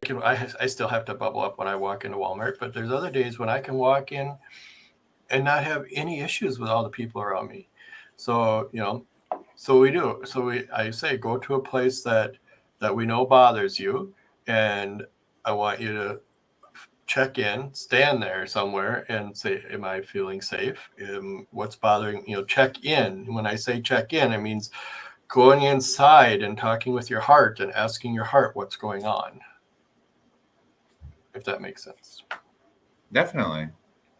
still have to bubble up when I walk into Walmart, but there's other days when I can walk in and not have any issues with all the people around me. So, so we do. So I say, go to a place that we know bothers you, and I want you to check in, stand there somewhere and say, am I feeling safe? What's bothering, check in. When I say check in, it means going inside and talking with your heart and asking your heart what's going on. If that makes sense. Definitely.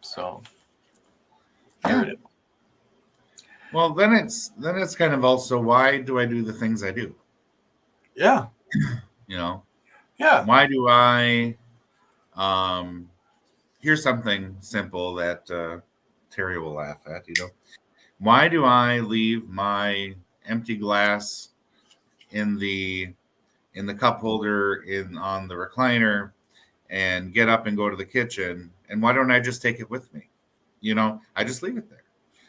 So there it is. Well, then it's kind of also, why do I do the things I do? Yeah. Yeah. Why do I here's something simple that Terry will laugh at, Why do I leave my empty glass in the cup holder on the recliner and get up and go to the kitchen? And why don't I just take it with me? I just leave it there.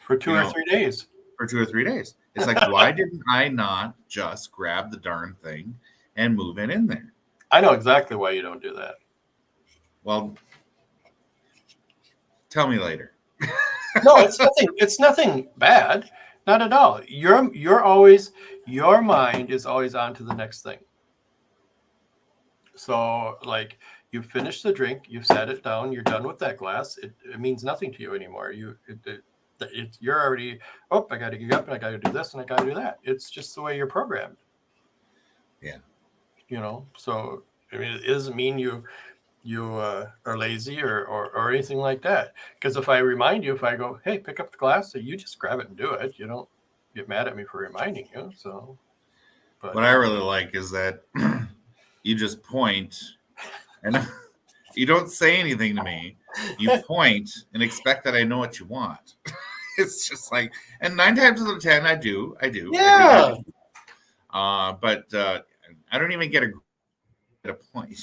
For 2 or 3 days. For 2 or 3 days. It's like, why didn't I not just grab the darn thing and move it in there? I know exactly why you don't do that. Well, tell me later. No, it's nothing bad. Not at all. Your mind is always on to the next thing. So, like, you finished the drink, you've sat it down, you're done with that glass. It means nothing to you anymore. You're already, I got to get up and I got to do this and I got to do that. It's just the way you're programmed. Yeah. So it doesn't mean you are lazy or anything like that. Because if I remind you, if I go, hey, pick up the glass, so you just grab it and do it. You don't get mad at me for reminding you. So, but what I really like is that you just point and you don't say anything to me. You point and expect that I know what you want. It's just like, and 9 times out of 10, I do. Yeah. But I don't even get a point.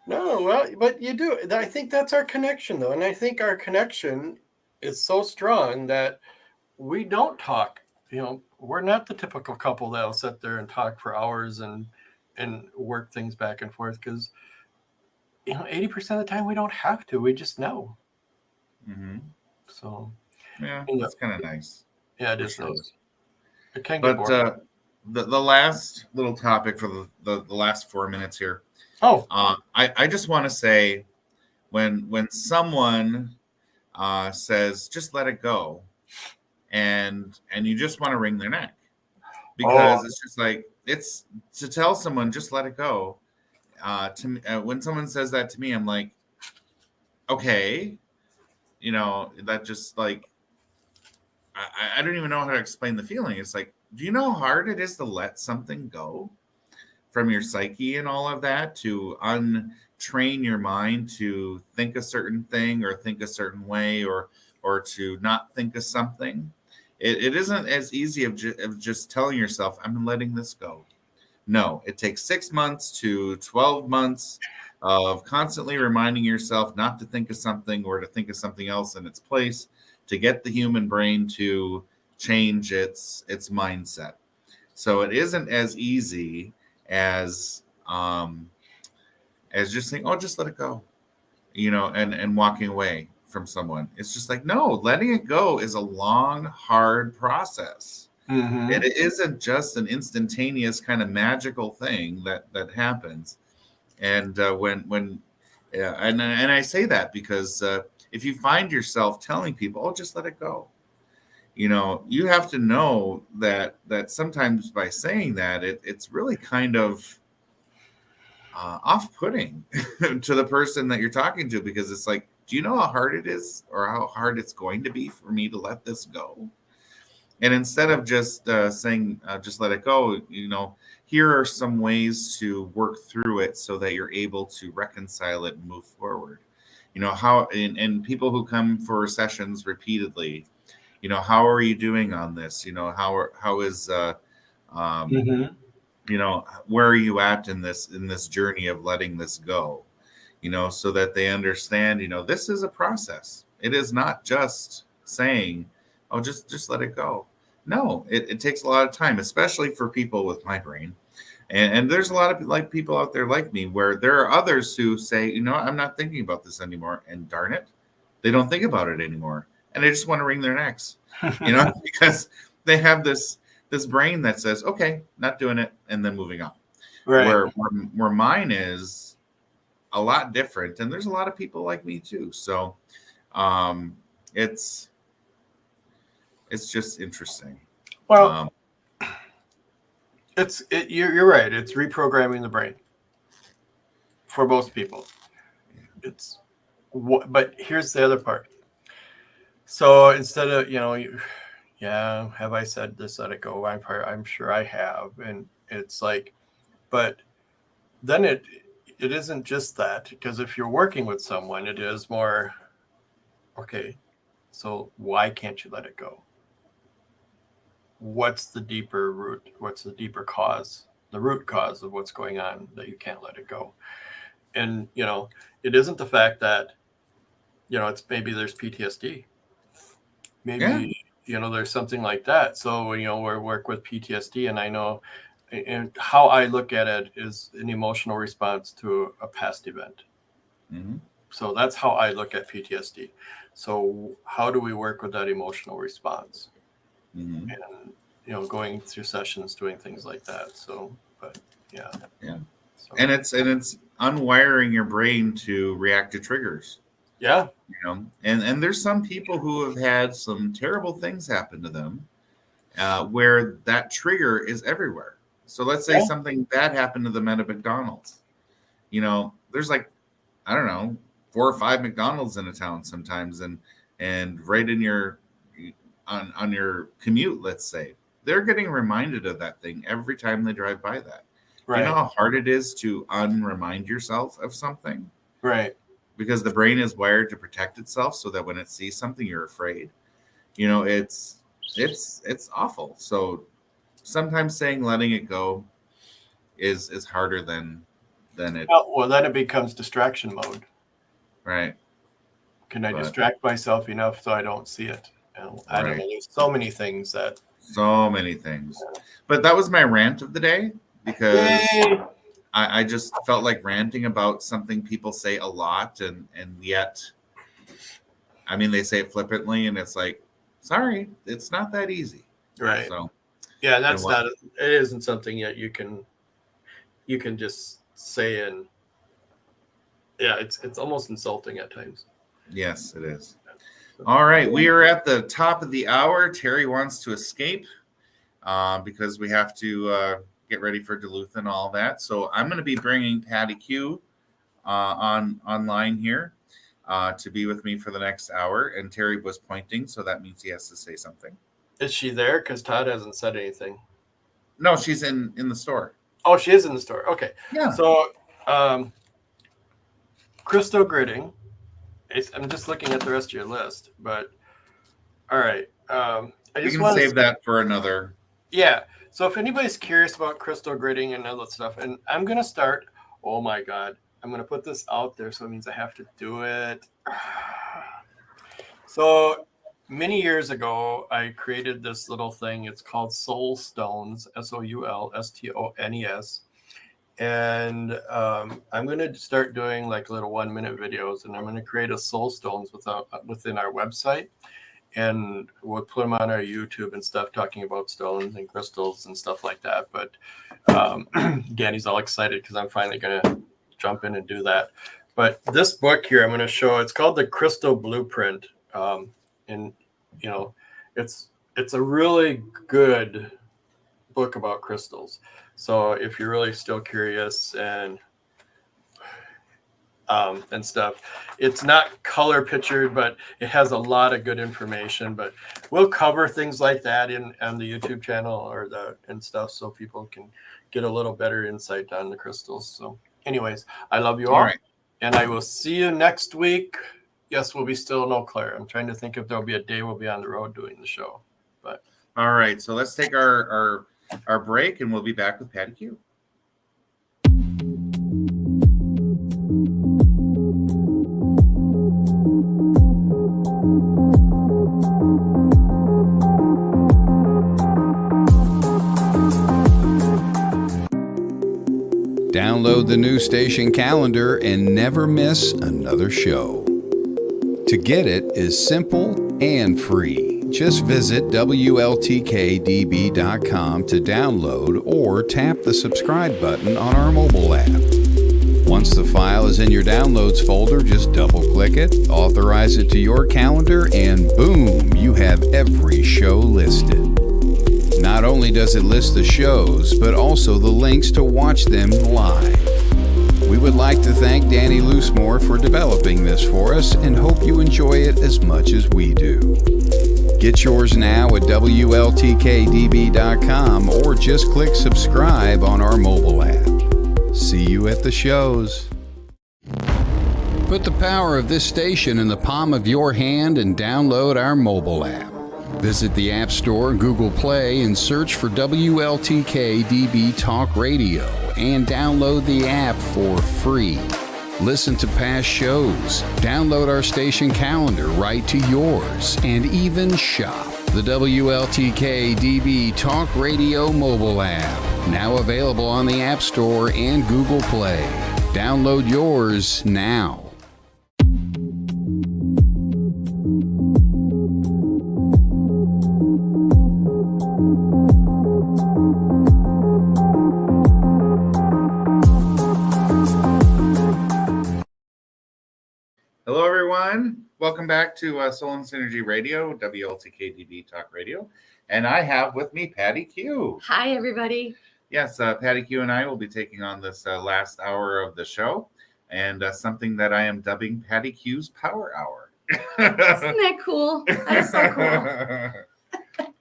No, well, but you do. I think that's our connection, though. And I think our connection is so strong that we don't talk. We're not the typical couple that'll sit there and talk for hours and work things back and forth, because 80% of the time we don't have to. We just know. Mm-hmm. So yeah, that's kind of nice. Yeah, it is nice. It can get boring. The last little topic for the last 4 minutes here. Oh, I just want to say, when someone says just let it go, and you just want to wring their neck, because it's just like, it's to tell someone just let it go. To me, when someone says that to me, I'm like, okay, that just like, I don't even know how to explain the feeling. It's like, do you know how hard it is to let something go from your psyche and all of that, to untrain your mind to think a certain thing or think a certain way, or to not think of something? it isn't as easy of just telling yourself, I'm letting this go. No, it takes 6 months to 12 months of constantly reminding yourself not to think of something or to think of something else in its place to get the human brain to change its mindset. So it isn't as easy as just saying, "Oh, just let it go," and walking away from someone. It's just like, no, letting it go is a long, hard process. Mm-hmm. It isn't just an instantaneous kind of magical thing that happens. And and I say that because if you find yourself telling people, "Oh, just let it go," you have to know that sometimes by saying that, it's really kind of off-putting to the person that you're talking to, because it's like, do you know how hard it is, or how hard it's going to be for me to let this go? And instead of just saying, just let it go, here are some ways to work through it so that you're able to reconcile it and move forward. How, and people who come for sessions repeatedly, how are you doing on this? How is, Mm-hmm. where are you at in this journey of letting this go? So that they understand, this is a process. It is not just saying, "Oh, just let it go." No, it takes a lot of time, especially for people with my brain. And there's a lot of people out there like me, where there are others who say, "I'm not thinking about this anymore," and darn it, they don't think about it anymore, and they just want to wring their necks, because they have this brain that says, "Okay, not doing it," and then moving on. Right. Where mine is a lot different, and there's a lot of people like me too. So it's just interesting. Well, you're right. It's reprogramming the brain for most people. But here's the other part. So instead of, have I said this, let it go? I'm sure I have. And it's like, but then it isn't just that, because if you're working with someone, it is more, okay, so why can't you let it go? What's the deeper root? What's the deeper cause, the root cause of what's going on that you can't let it go? And, it isn't the fact that, it's maybe there's PTSD. Maybe, there's something like that. So, we work with PTSD, and I know, and how I look at it is an emotional response to a past event. Mm-hmm. So that's how I look at PTSD. So how do we work with that emotional response? Mm-hmm. And, going through sessions, doing things like that. So, but yeah. So, and it's unwiring your brain to react to triggers. Yeah. And there's some people who have had some terrible things happen to them, where that trigger is everywhere. So let's say something bad happened to them at a McDonald's. There's like, I don't know, 4 or 5 McDonald's in a town sometimes, and right in your on your commute, let's say, they're getting reminded of that thing every time they drive by that. Right. You know how hard it is to unremind yourself of something? Right. Because the brain is wired to protect itself, so that when it sees something, you're afraid. It's awful. So sometimes saying letting it go is harder than it. Well, then it becomes distraction mode. Right. Can I distract myself enough so I don't see it? And I don't know. There's so many things. But that was my rant of the day, because I just felt like ranting about something people say a lot, and yet, I mean, they say it flippantly, and it's like, sorry, it's not that easy. Right. So yeah, that's not. It isn't something that you can just say, and yeah, it's almost insulting at times. Yes, it is. All right, we are at the top of the hour. Terry wants to escape because we have to get ready for Duluth and all that. So I'm going to be bringing Patty Q online here to be with me for the next hour. And Terry was pointing, so that means he has to say something. Is she there? Because Todd hasn't said anything. No, she's in the store. Oh, she is in the store. Okay. Yeah. So, crystal gridding. I'm just looking at the rest of your list, but All right. I We just can want to save that for another. Yeah. So if anybody's curious about crystal gritting and all that stuff, and I'm going to start, oh my God, I'm going to put this out there. So it means I have to do it. So many years ago, I created this little thing. It's called Soul Stones, SOULSTONES. And I'm going to start doing like little 1-minute videos, and I'm going to create a Soul Stones within our website. And we'll put them on our YouTube and stuff, talking about stones and crystals and stuff like that. But Danny's all excited because I'm finally going to jump in and do that. But this book here, I'm going to show. It's called The Crystal Blueprint, and it's a really good book about crystals. So if you're really still curious and stuff, it's not color pictured, but it has a lot of good information. But we'll cover things like that on the YouTube channel and stuff, so people can get a little better insight on the crystals. So anyways, I love you all, right. And I will see you next week. Yes, we'll be still in Eau Claire. I'm trying to think if there'll be a day we'll be on the road doing the show. But All right, so let's take our break, and we'll be back with Patty Q. Download the new station calendar and never miss another show. To get it is simple and free. Just visit WLTK-DB.com to download or tap the subscribe button on our mobile app. Once the file is in your downloads folder, just double-click it, authorize it to your calendar, and boom, you have every show listed. Not only does it list the shows, but also the links to watch them live. We would like to thank Danny Loosemore for developing this for us and hope you enjoy it as much as we do. Get yours now at WLTK-DB.com or just click subscribe on our mobile app. See you at the shows. Put the power of this station in the palm of your hand and download our mobile app. Visit the App Store, Google Play, and search for WLTK-DB Talk Radio and download the app for free. Listen to past shows, download our station calendar right to yours, and even shop. The WLTK-DB Talk Radio mobile app, now available on the App Store and Google Play. Download yours now. Hello, everyone. Welcome back to Soul and Synergy Radio, WLTK-DB Talk Radio. And I have with me Patty Q. Hi, everybody. Yes, Patty Q and I will be taking on this last hour of the show, and something that I am dubbing Patty Q's Power Hour. Isn't that cool? That's so cool.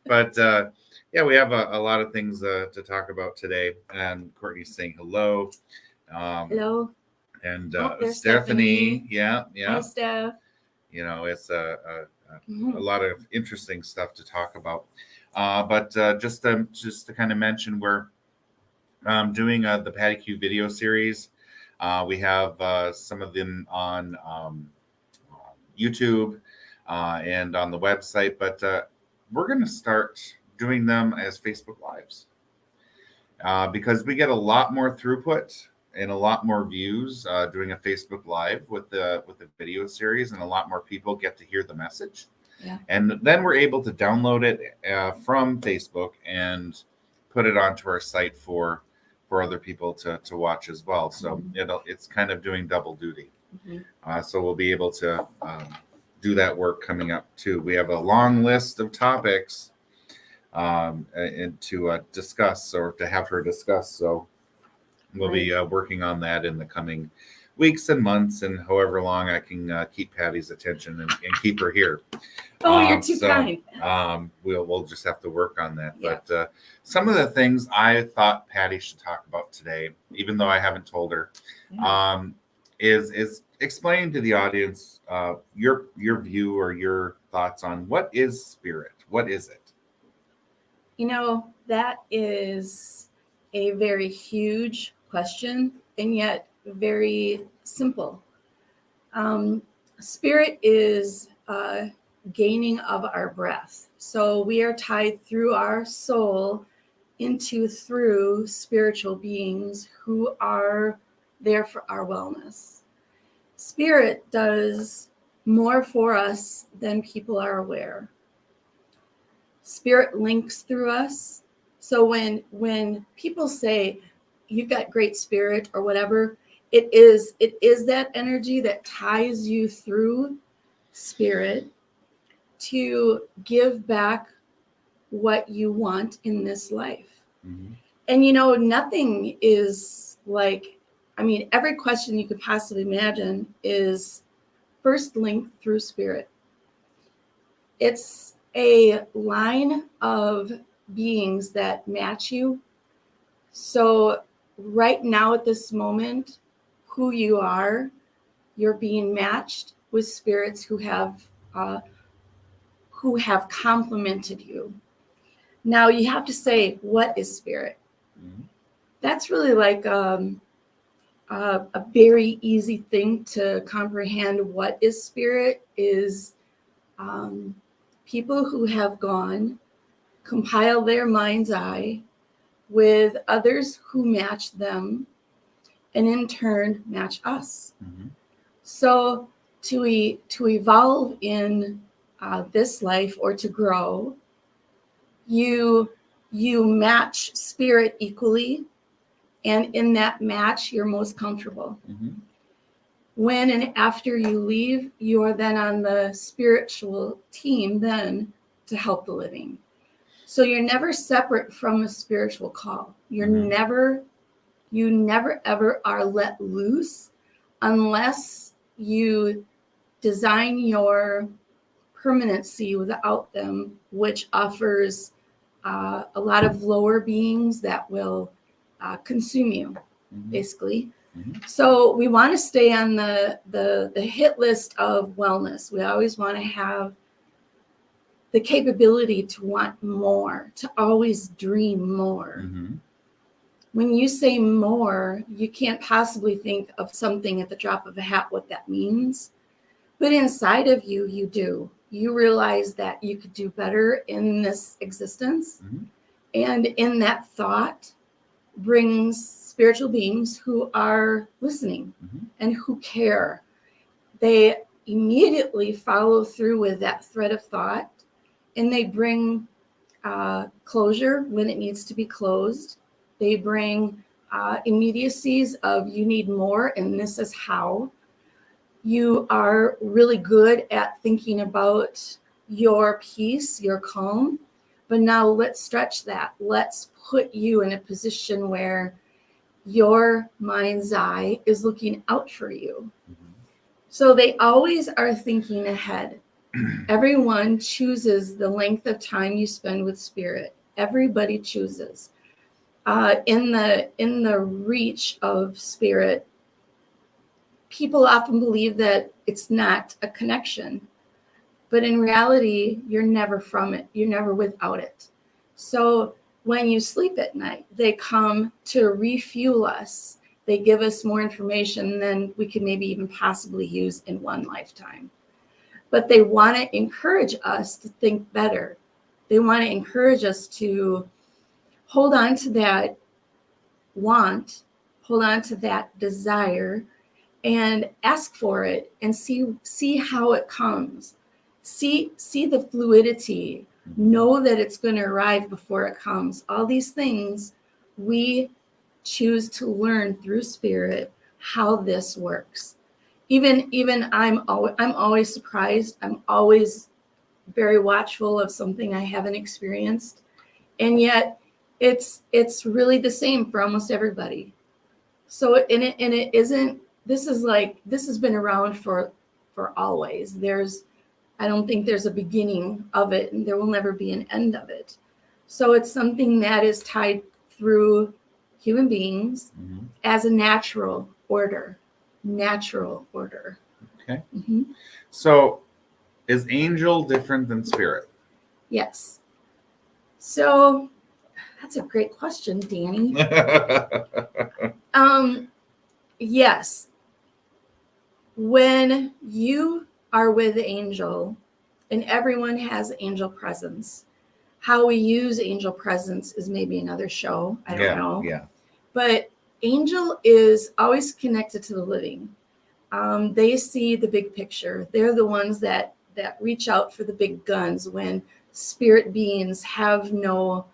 But yeah, we have a lot of things to talk about today. And Courtney's saying hello. Hello. And there's Stephanie. Yeah. Hi, Steph. You know, it's a lot of interesting stuff to talk about. But just to kind of mention, we're doing the Patty Q video series. We have some of them on YouTube and on the website, but we're going to start doing them as Facebook Lives because we get a lot more throughput and a lot more views doing a Facebook Live with the video series, and a lot more people get to hear the message. Yeah. And then we're able to download it from Facebook and put it onto our site for other people to watch as well. So it's kind of doing double duty. So we'll be able to do that work coming up too. We have a long list of topics and to discuss, or to have her discuss. So we'll be working on that in the coming weeks and months, and however long I can keep Patty's attention and keep her here. Oh, you're too kind. We'll just have to work on that. Yeah. But some of the things I thought Patty should talk about today, even though I haven't told her, is explain to the audience your view or your thoughts on what is spirit? What is it? That is a very huge question, and yet very simple. Spirit is gaining of our breath. So we are tied through our soul through spiritual beings who are there for our wellness. Spirit does more for us than people are aware. Spirit links through us. So when people say you've got great spirit or whatever, it is that energy that ties you through spirit to give back what you want in this life. Mm-hmm. And nothing is every question you could possibly imagine is first linked through spirit. It's a line of beings that match you. So right now at this moment, who you are, you're being matched with spirits who have complemented you. Now you have to say, what is spirit? Mm-hmm. That's really like a very easy thing to comprehend. What is spirit is people who have compile their mind's eye with others who match them, and in turn match us. Mm-hmm. So to evolve in this life or to grow, you match spirit equally, and in that match you're most comfortable. Mm-hmm. When and after you leave, you are then on the spiritual team then to help the living. So you're never separate from a spiritual call. You're Mm-hmm. you never ever are let loose unless you design your permanency without them, which offers a lot of lower beings that will consume you, Mm-hmm. basically. Mm-hmm. So we want to stay on the hit list of wellness. We always want to have the capability to want more, to always dream more. Mm-hmm. When you say more, you can't possibly think of something at the drop of a hat what that means. But inside of you, you do. You realize that you could do better in this existence. Mm-hmm. And in that thought brings spiritual beings who are listening Mm-hmm. and who care. They immediately follow through with that thread of thought, and they bring closure when it needs to be closed. They bring immediacies of you need more, and this is how. You are really good at thinking about your peace, your calm, but now let's stretch that. Let's put you in a position where your mind's eye is looking out for you. Mm-hmm. So they always are thinking ahead. Everyone chooses the length of time you spend with spirit. Everybody chooses. In the reach of spirit, people often believe that it's not a connection, but in reality, you're never from it. You're never without it. So when you sleep at night, they come to refuel us. They give us more information than we could maybe even possibly use in one lifetime. But they want to encourage us to think better. They want to encourage us to hold on to that want, hold on to that desire, and ask for it and see how it comes. See the fluidity. Know that it's going to arrive before it comes. All these things we choose to learn through spirit how this works. Even I'm always surprised. I'm always very watchful of something I haven't experienced, and yet it's really the same for almost everybody. So it isn't. This has been around for always. I don't think there's a beginning of it, and there will never be an end of it. So it's something that is tied through human beings Mm-hmm. as a natural order. Natural order. Okay. Mm-hmm. So Is angel different than spirit? Yes. So that's a great question, Danny. Yes. When you are with angel, and everyone has angel presence, how we use angel presence is maybe another show. I don't know. Yeah. But angel is always connected to the living. They see the big picture. They're the ones that reach out for the big guns when spirit beings have no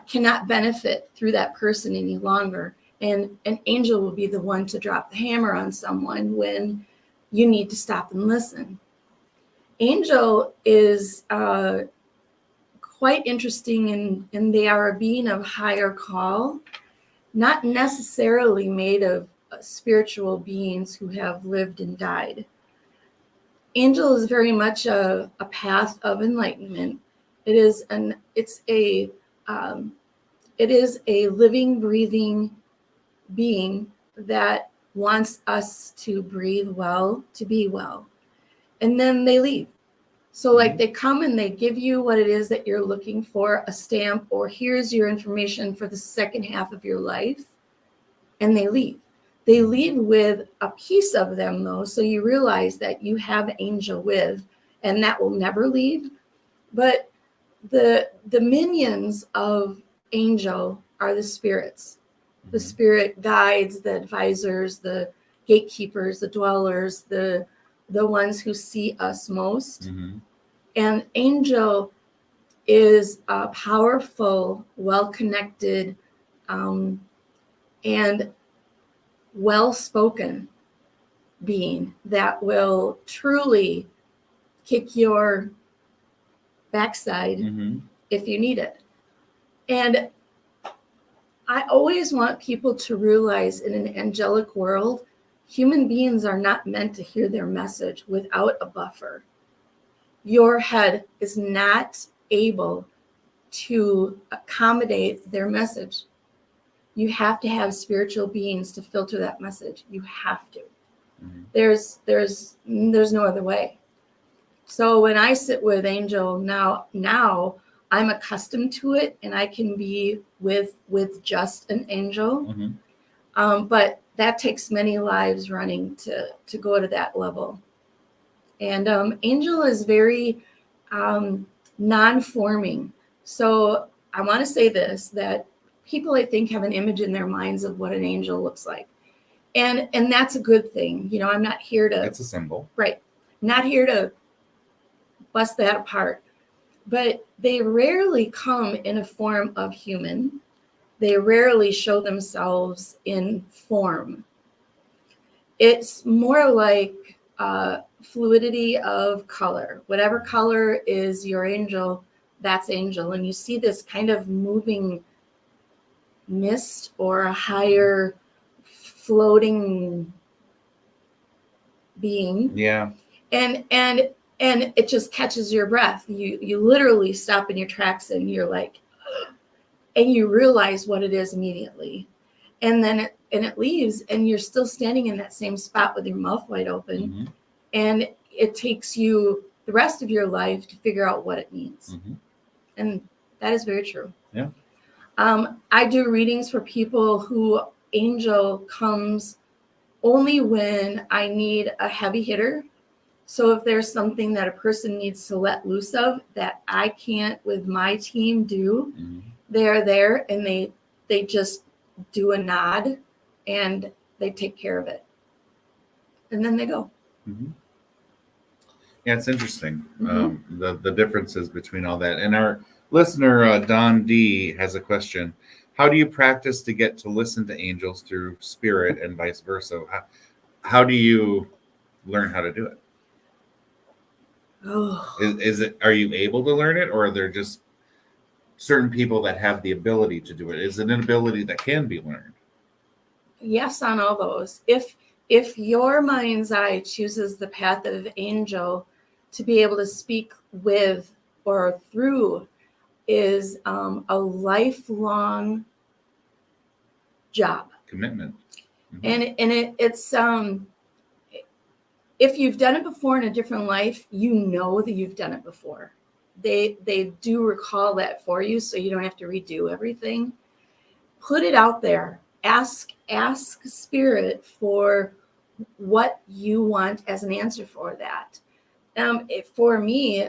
cannot benefit through that person any longer. And an angel will be the one to drop the hammer on someone when you need to stop and listen. Angel is quite interesting, and they are a being of higher call, not necessarily made of spiritual beings who have lived and died. Angel is very much a path of enlightenment. It is a living, breathing being that wants us to breathe well, to be well. And then they leave. So like they come and they give you what it is that you're looking for, a stamp, or here's your information for the second half of your life, and they leave. They leave with a piece of them though, so you realize that you have angel with, and that will never leave. But the minions of angel are the spirits, the spirit guides, the advisors, the gatekeepers, the dwellers, the ones who see us most. And angel is a powerful, well-connected, and well-spoken being that will truly kick your backside if you need it. And I always want people to realize in an angelic world, human beings are not meant to hear their message without a buffer. Your head is not able to accommodate their message. You have to have spiritual beings to filter that message. You have to. There's no other way. So when I sit with angel now I'm accustomed to it, and I can be with just an angel. But that takes many lives running to go to that level. And angel is very non-forming. So I want to say this, that people, I think, have an image in their minds of what an angel looks like. And that's a good thing. You know, I'm not here to... It's a symbol. Right. Not here to bust that apart. But they rarely come in a form of human. They rarely show themselves in form. It's more like fluidity of color. Whatever color is your angel, that's angel. And you see this kind of moving mist or a higher floating being. Yeah. And it just catches your breath. You literally stop in your tracks, and you're like, and you realize what it is immediately. And then it leaves, and you're still standing in that same spot with your mouth wide open. And it takes you the rest of your life to figure out what it means. And that is very true. Yeah. I do readings for people who angel comes only when I need a heavy hitter. So if there's something that a person needs to let loose of that I can't with my team do, they're there, and they just do a nod and they take care of it. And then they go. Yeah, it's interesting. The differences between all that. And our listener, Don D, has a question. How do you practice to get to listen to angels through spirit and vice versa? How do you learn how to do it? Are you able to learn it, or are there just certain people that have the ability to do it? Is it an ability that can be learned? Yes, on all those. If your mind's eye chooses the path of angel to be able to speak with or through, is a lifelong job, Commitment. and it's if you've done it before in a different life, you know that you've done it before. They do recall that for you, so you don't have to redo everything. Put it out there. Ask spirit for what you want as an answer for that. For me,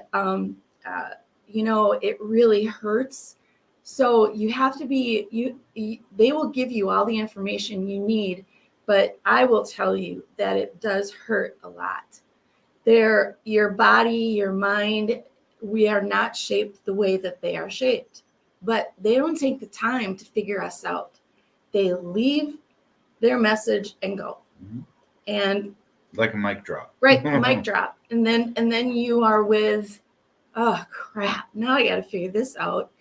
it really hurts. So you have to be, they will give you all the information you need, but I will tell you that it does hurt a lot. Your body, your mind, we are not shaped the way that they are shaped, but they don't take the time to figure us out. They leave their message and go. Mhm. And Like a mic drop. right, mic drop. And then you are with, oh crap, now I got to figure this out.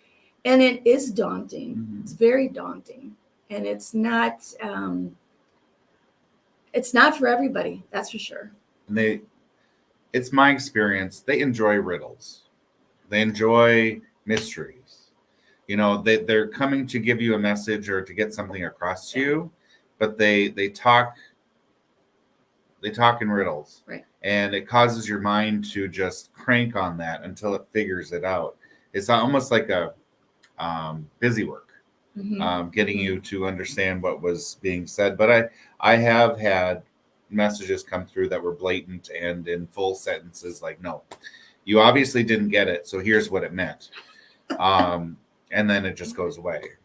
And it is daunting. Mhm. It's very daunting. And it's not for everybody, that's for sure. And it's my experience, they enjoy riddles. They enjoy mysteries. They're coming to give you a message or to get something across to you, but they talk in riddles. Right. And it causes your mind to just crank on that until it figures it out. It's almost like a busy work, Mhm. getting you to understand what was being said. But I have had messages come through that were blatant and in full sentences, like, no, you obviously didn't get it, so here's what it meant. And then it just goes away.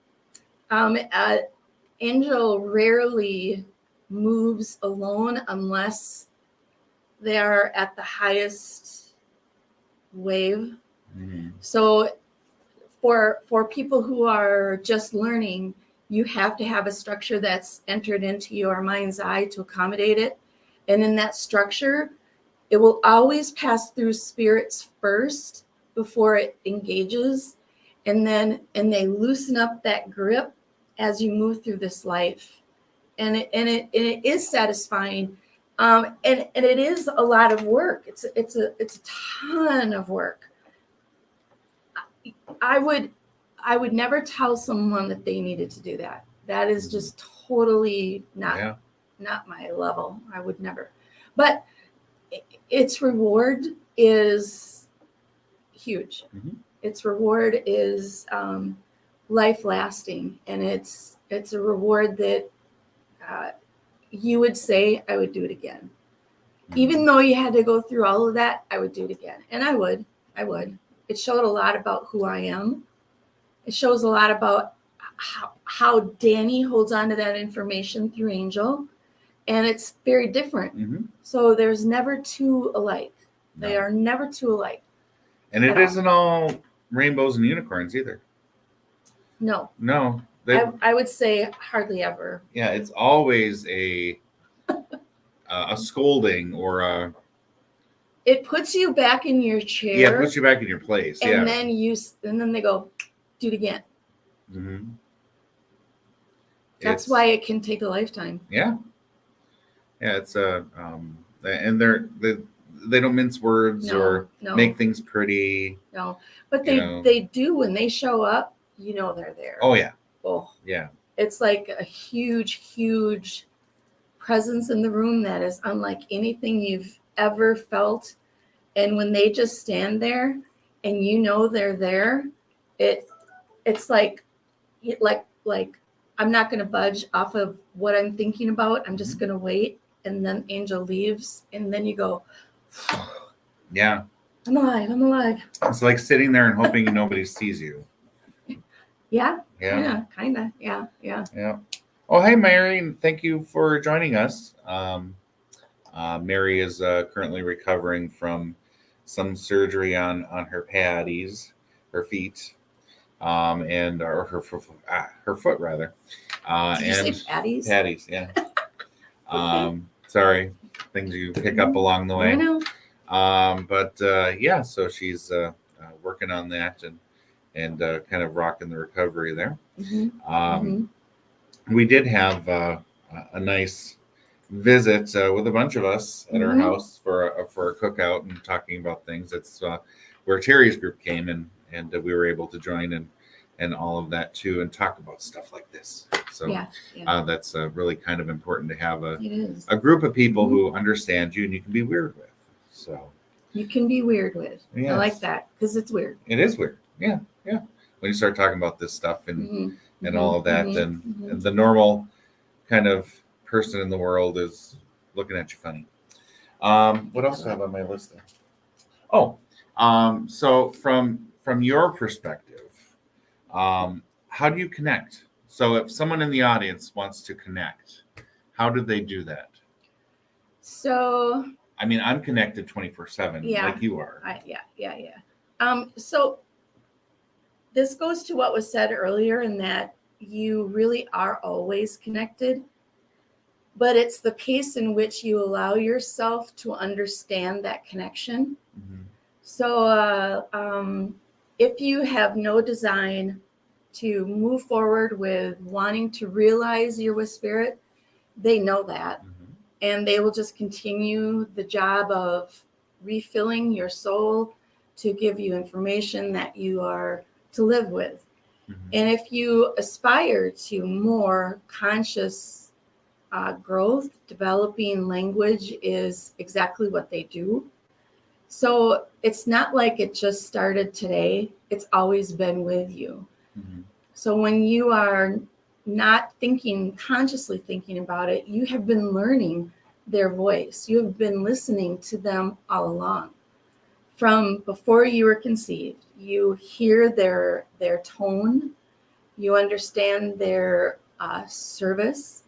Angel rarely moves alone unless they are at the highest wave. Mm-hmm. So for people who are just learning, you have to have a structure that's entered into your mind's eye to accommodate it. And in that structure, it will always pass through spirits first before it engages. And they loosen up that grip as you move through this life. And it is satisfying. And it is a lot of work. It's a ton of work. I would never tell someone that they needed to do that. That is just totally not my level. I would never. But its reward is huge. Mm-hmm. Its reward is life lasting, and it's a reward that you would say, I would do it again. Mm-hmm. Even though you had to go through all of that, I would do it again. And I would. It showed a lot about who I am. It shows a lot about how Danny holds on to that information through Angel. And it's very different. Mm-hmm. So there's never two alike. No. They are never two alike. And it isn't all rainbows and unicorns either. No. I would say hardly ever. Yeah, it's always a scolding or a... It puts you back in your chair. Yeah, it puts you back in your place. And then they go, do it again. Mm-hmm. That's why it can take a lifetime. Yeah. Yeah, it's and they don't mince words or make things pretty. No, but they do when they show up. They're there. Oh yeah. Oh yeah. It's like a huge presence in the room that is unlike anything you've ever felt. And when they just stand there and they're there, it's like I'm not going to budge off of what I'm thinking about. I'm just going to wait. And then Angel leaves, and then you go, yeah, I'm alive. It's like sitting there and hoping nobody sees you. Yeah, kind of. Yeah. Oh, hey, Mary, thank you for joining us. Mary is currently recovering from some surgery on her her feet, and or her foot rather. Did you say patties? Patties, yeah. Sorry, things you pick up along the way. I know. So she's working on that and kind of rocking the recovery there. Mm-hmm. We did have a nice visit with a bunch of us at our house for a cookout and talking about things. It's where Terry's group came and we were able to join and all of that too, and talk about stuff like this. So that's really kind of important to have it is. a group of people who understand you and you can be weird with. So you can be weird with. Yes. I like that because it's weird. It is weird. Yeah. When you start talking about this stuff and all of that, then the normal kind of person in the world is looking at you funny. What else do I have on my list there? So from your perspective, how do you connect? So if someone in the audience wants to connect, how do they do that? So I mean, I'm connected 24/7 like you are. So this goes to what was said earlier in that you really are always connected, but it's the pace in which you allow yourself to understand that connection. So if you have no design to move forward with wanting to realize you're with spirit, they know that. And they will just continue the job of refilling your soul to give you information that you are to live with. And if you aspire to more conscious growth, developing language is exactly what they do. So it's not like it just started today. It's always been with you. So when you are not consciously thinking about it, you have been learning their voice. You have been listening to them all along. From before you were conceived, you hear their tone, you understand their service,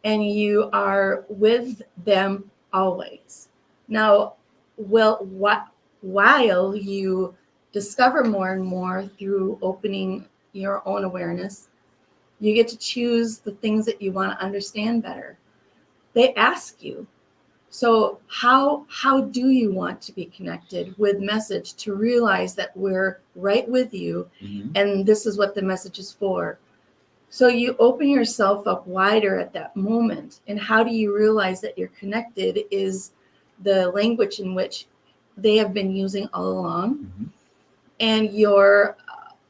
and you are with them always. Now, while you discover more and more through opening your own awareness, you get to choose the things that you want to understand better. They ask you, so how do you want to be connected with message to realize that we're right with you and this is what the message is for? So you open yourself up wider at that moment. And how do you realize that you're connected is the language in which they have been using all along and your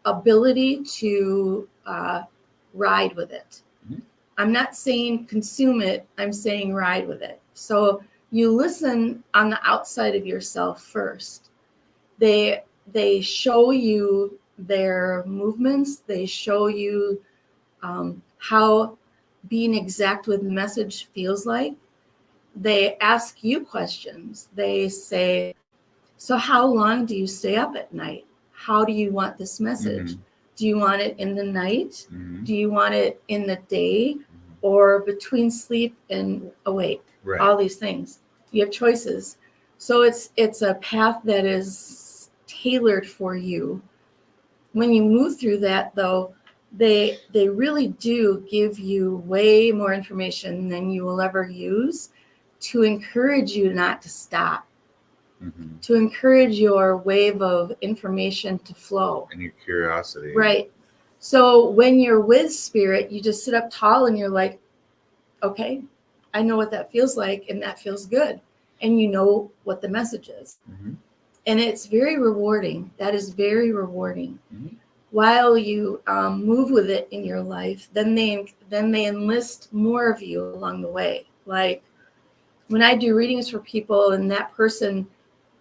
ability to ride with it. I'm not saying consume it, I'm saying ride with it. So you listen on the outside of yourself first. They show you their movements, they show you how being exact with the message feels like. They ask you questions. They say, so how long do you stay up at night? How do you want this message? Do you want it in the night? Do you want it in the day or between sleep and awake? Right. All these things. You have choices. So it's a path that is tailored for you. When you move through that, though, they really do give you way more information than you will ever use to encourage you not to stop, to encourage your wave of information to flow. And your curiosity. Right. So when you're with spirit, you just sit up tall and you're like, okay, I know what that feels like and that feels good. And you know what the message is. And it's very rewarding. That is very rewarding. While you move with it in your life, then they enlist more of you along the way. Like when I do readings for people and that person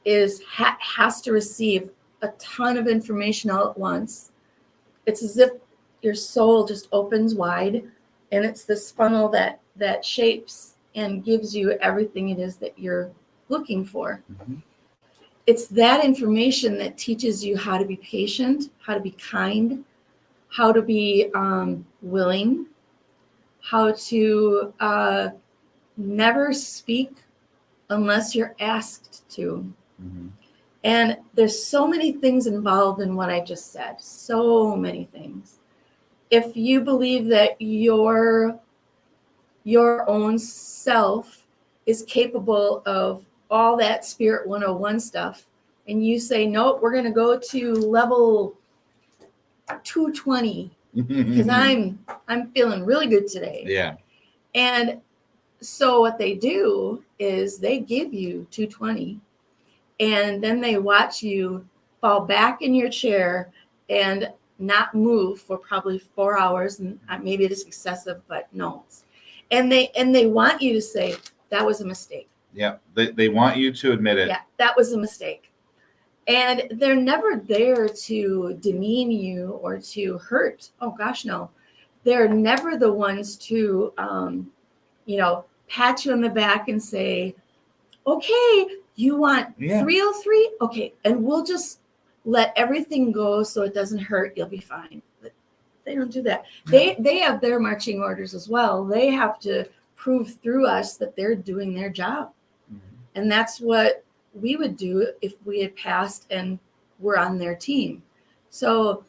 has to receive a ton of information all at once, it's as if your soul just opens wide and it's this funnel that shapes and gives you everything it is that you're looking for. It's that information that teaches you how to be patient, how to be kind, how to be willing, how to never speak unless you're asked to. And there's so many things involved in what I just said, so many things. If you believe that your own self is capable of all that Spirit 101 stuff, and you say, nope, we're going to go to level 220 because I'm feeling really good today. Yeah. And so what they do is they give you 220 and then they watch you fall back in your chair and not move for probably 4 hours, and maybe it is excessive, but no. And they want you to say that was a mistake. Yeah, they want you to admit it. Yeah, that was a mistake. And they're never there to demean you or to hurt. Oh gosh, no. They're never the ones to, pat you on the back and say, okay, you want 303? Okay, and we'll just let everything go so it doesn't hurt. You'll be fine. But they don't do that. No. They have their marching orders as well. They have to prove through us that they're doing their job. Mm-hmm. And that's what we would do if we had passed and were on their team. So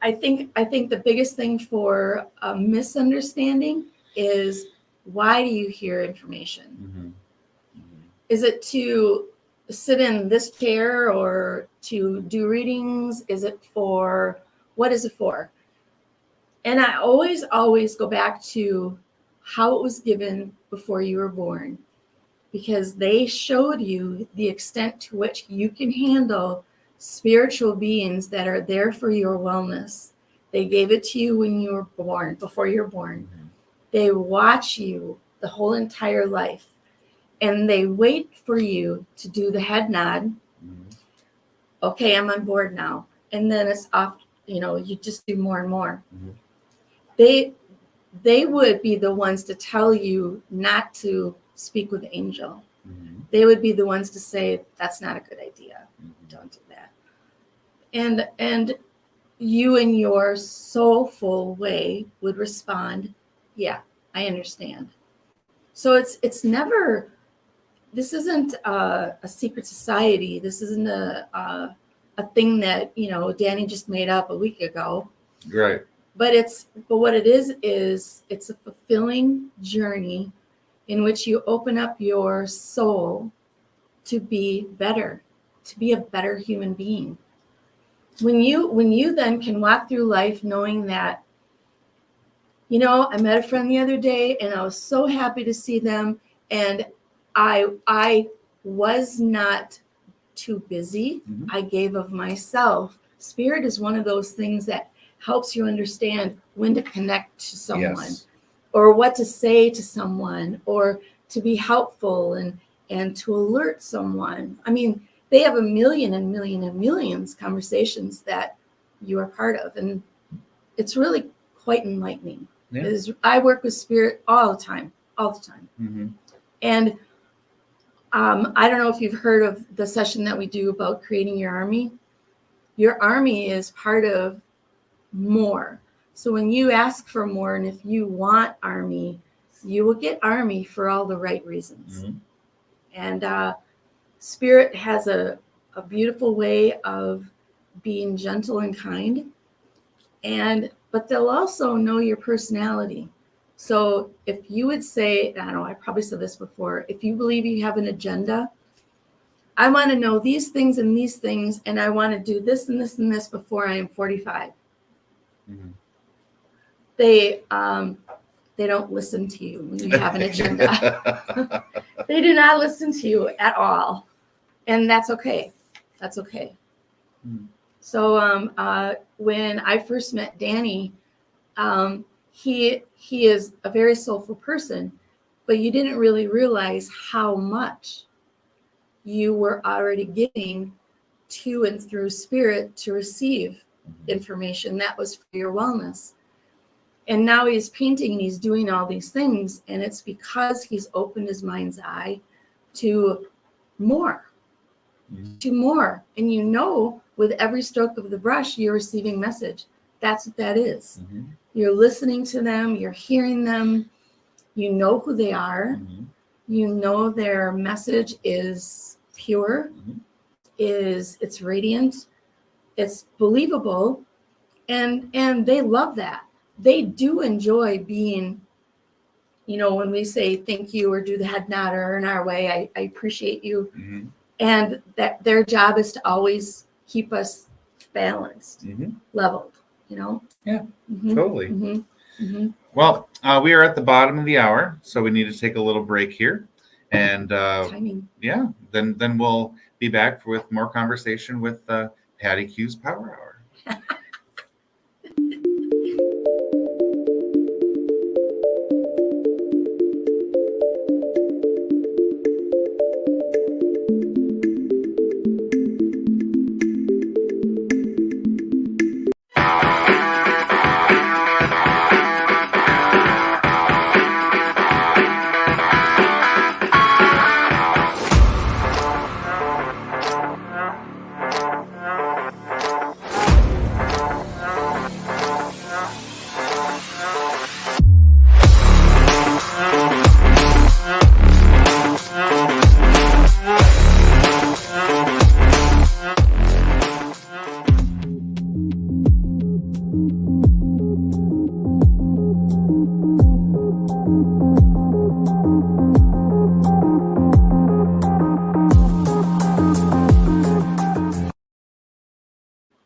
I think the biggest thing for a misunderstanding is, why do you hear information? Mm-hmm. Is it to sit in this chair or to do readings? Is it for, what is it for? And I always go back to how it was given before you were born, because they showed you the extent to which you can handle spiritual beings that are there for your wellness. They gave it to you when you were born, before you're born. Mm-hmm. They watch you the whole entire life, and they wait for you to do the head nod. Mm-hmm. Okay, I'm on board now. And then it's off, you just do more and more. Mm-hmm. They would be the ones to tell you not to speak with the angel. Mm-hmm. They would be the ones to say, that's not a good idea. Mm-hmm. Don't do that. And you in your soulful way would respond, yeah, I understand. So it's never, this isn't a secret society. This isn't a thing that, Danny just made up a week ago. Right. But what it is it's a fulfilling journey in which you open up your soul to be better, to be a better human being. When you then can walk through life knowing that, I met a friend the other day and I was so happy to see them, and I was not too busy. Mm-hmm. I gave of myself. Spirit is one of those things that helps you understand when to connect to someone. Yes. Or what to say to someone, or to be helpful and to alert someone. I mean, they have a million and millions conversations that you are part of. And it's really quite enlightening. Yeah. I work with spirit all the time. Mm-hmm. And I don't know if you've heard of the session that we do about creating your army. Your army is part of more. So when you ask for more, and if you want army, you will get army for all the right reasons. Mm-hmm. And spirit has a beautiful way of being gentle and kind, but they'll also know your personality. So if you would say, I don't know, I probably said this before, if you believe you have an agenda, I want to know these things, and I want to do this and this and this before I am 45. Mm-hmm. They don't listen to you when you have an agenda. They do not listen to you at all. And that's okay. That's okay. Mm-hmm. So when I first met Danny, he is a very soulful person, but you didn't really realize how much you were already getting to and through spirit to receive information that was for your wellness. And now he's painting and he's doing all these things, and it's because he's opened his mind's eye to more. To more. And with every stroke of the brush, you're receiving message. That's what that is. Mm-hmm. You're listening to them, you're hearing them, you know who they are, Mm-hmm. you know their message is pure, Mm-hmm. it's radiant, it's believable, and they love that. They do enjoy being, when we say thank you or do the head nod or in our way, I appreciate you. Mm-hmm. And that their job is to always keep us balanced, Mm-hmm. leveled, Yeah, Mhm. totally. Mhm. Mhm. Well, we are at the bottom of the hour, so we need to take a little break here. And Timing. yeah, then we'll be back with more conversation with Patty Q's Power Hour.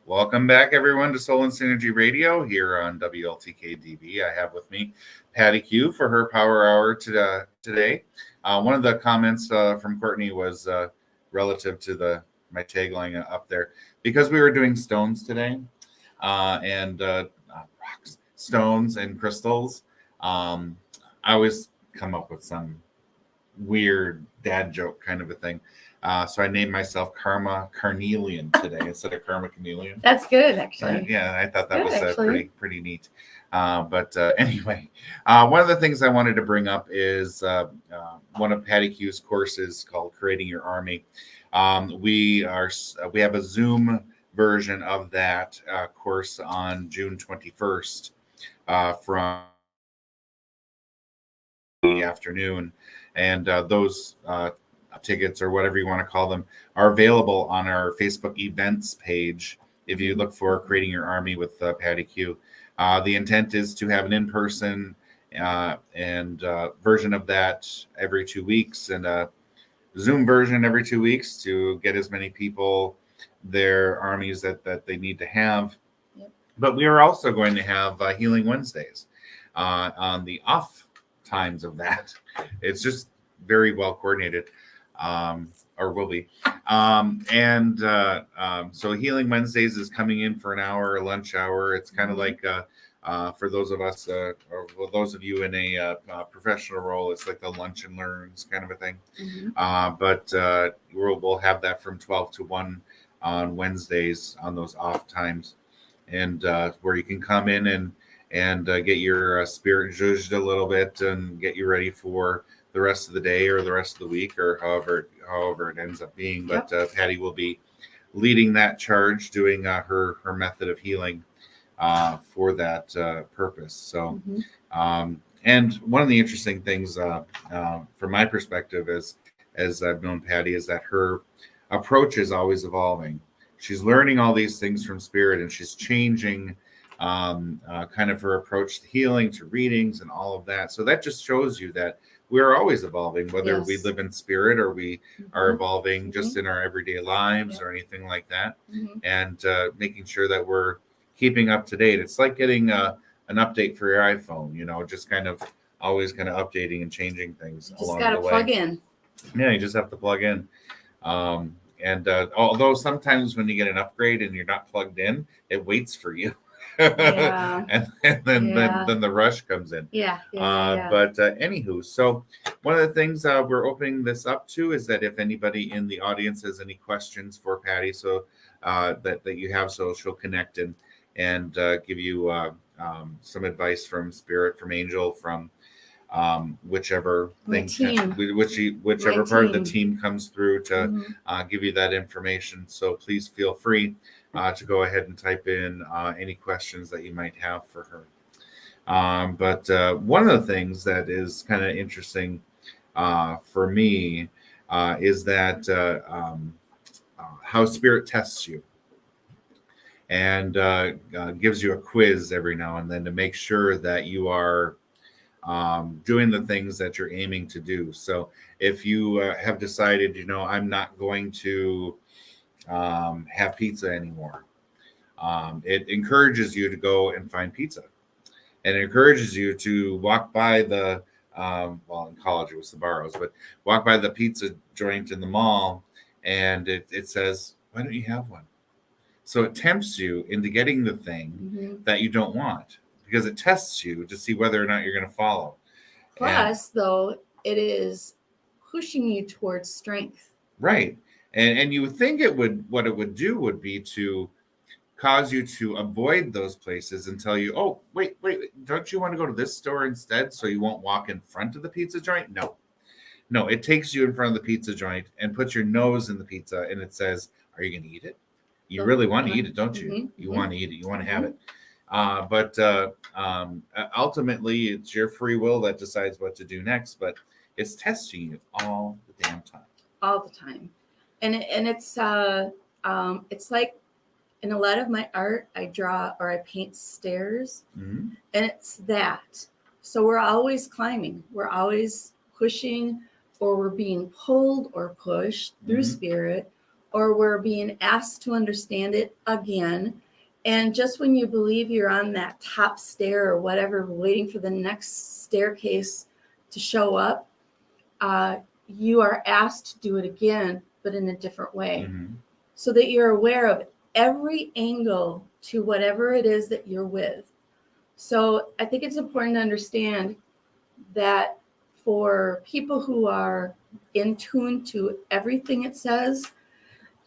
Welcome back, everyone, to Soul and Synergy Radio here on WLTK-DB. I have with me Patty Q for her Power Hour today. One of the comments from Courtney was relative to my tagline up there. Because we were doing stones today, and rocks, stones, and crystals, I always come up with some weird dad joke kind of a thing. So I named myself Karma Carnelian today instead of Karma Chameleon. That's good, actually. Yeah, I thought that Good, was pretty neat. But anyway, one of the things I wanted to bring up is one of Patty Q's courses called Creating Your Army. We have a Zoom version of that course on June 21st from the afternoon, and those tickets, or whatever you want to call them, are available on our Facebook events page. If you look for Creating Your Army with Patty Q, the intent is to have an in-person and version of that every 2 weeks, and a Zoom version every 2 weeks to get as many people their armies that they need to have. Yep. But we are also going to have Healing Wednesdays on the off times of that. It's just very well coordinated, or will be. So Healing Wednesdays is coming in for an hour, a lunch hour. It's kind of like for those of us, or those of you in a professional role, it's like the lunch and learns kind of a thing. But we'll have that from 12 to 1 on Wednesdays on those off times, and where you can come in and get your spirit judged a little bit and get you ready for the rest of the day or the rest of the week, or however it ends up being. But Patty will be leading that charge, doing her method of healing for that purpose. So, and one of the interesting things from my perspective as I've known Patty is that her approach is always evolving. She's learning all these things from spirit, and she's changing kind of her approach to healing, to readings, and all of that. So that just shows you that we're always evolving, whether we live in spirit or we are evolving just in our everyday lives or anything like that, and making sure that we're keeping up to date. It's like getting an update for your iPhone, just kind of always kind of updating and changing things along the way. Just got to plug in. Yeah, you just have to plug in. And although sometimes when you get an upgrade and you're not plugged in, it waits for you. Yeah. and then the rush comes in. But anywho, so one of the things we're opening this up to is that if anybody in the audience has any questions for Patty, so that you have, so she'll connect and give you some advice from spirit, from angel, from whichever thing, whichever part of the team comes through to give you that information. So please feel free to go ahead and type in any questions that you might have for her. But one of the things that is kind of interesting for me is that how spirit tests you and gives you a quiz every now and then to make sure that you are doing the things that you're aiming to do. So if you have decided, I'm not going to have pizza anymore, it encourages you to go and find pizza, and it encourages you to walk by the in college it was the Barrows, but walk by the pizza joint in the mall, and it says, why don't you have one? So it tempts you into getting the thing that you don't want, because it tests you to see whether or not you're going to follow. Plus, though, it is pushing you towards strength. Right. And you would think what it would do would be to cause you to avoid those places and tell you, oh, wait, don't you want to go to this store instead so you won't walk in front of the pizza joint? No, it takes you in front of the pizza joint and puts your nose in the pizza, and it says, are you going to eat it? You really want to eat it, don't you? You want to eat it. You want to have it. But ultimately, it's your free will that decides what to do next. But it's testing you all the damn time. All the time, and it's like in a lot of my art, I draw or I paint stairs, and it's that. So we're always climbing. We're always pushing, or we're being pulled or pushed through spirit, or we're being asked to understand it again. And just when you believe you're on that top stair or whatever, waiting for the next staircase to show up, you are asked to do it again, but in a different way, so that you're aware of every angle to whatever it is that you're with. So I think it's important to understand that for people who are in tune to everything it says,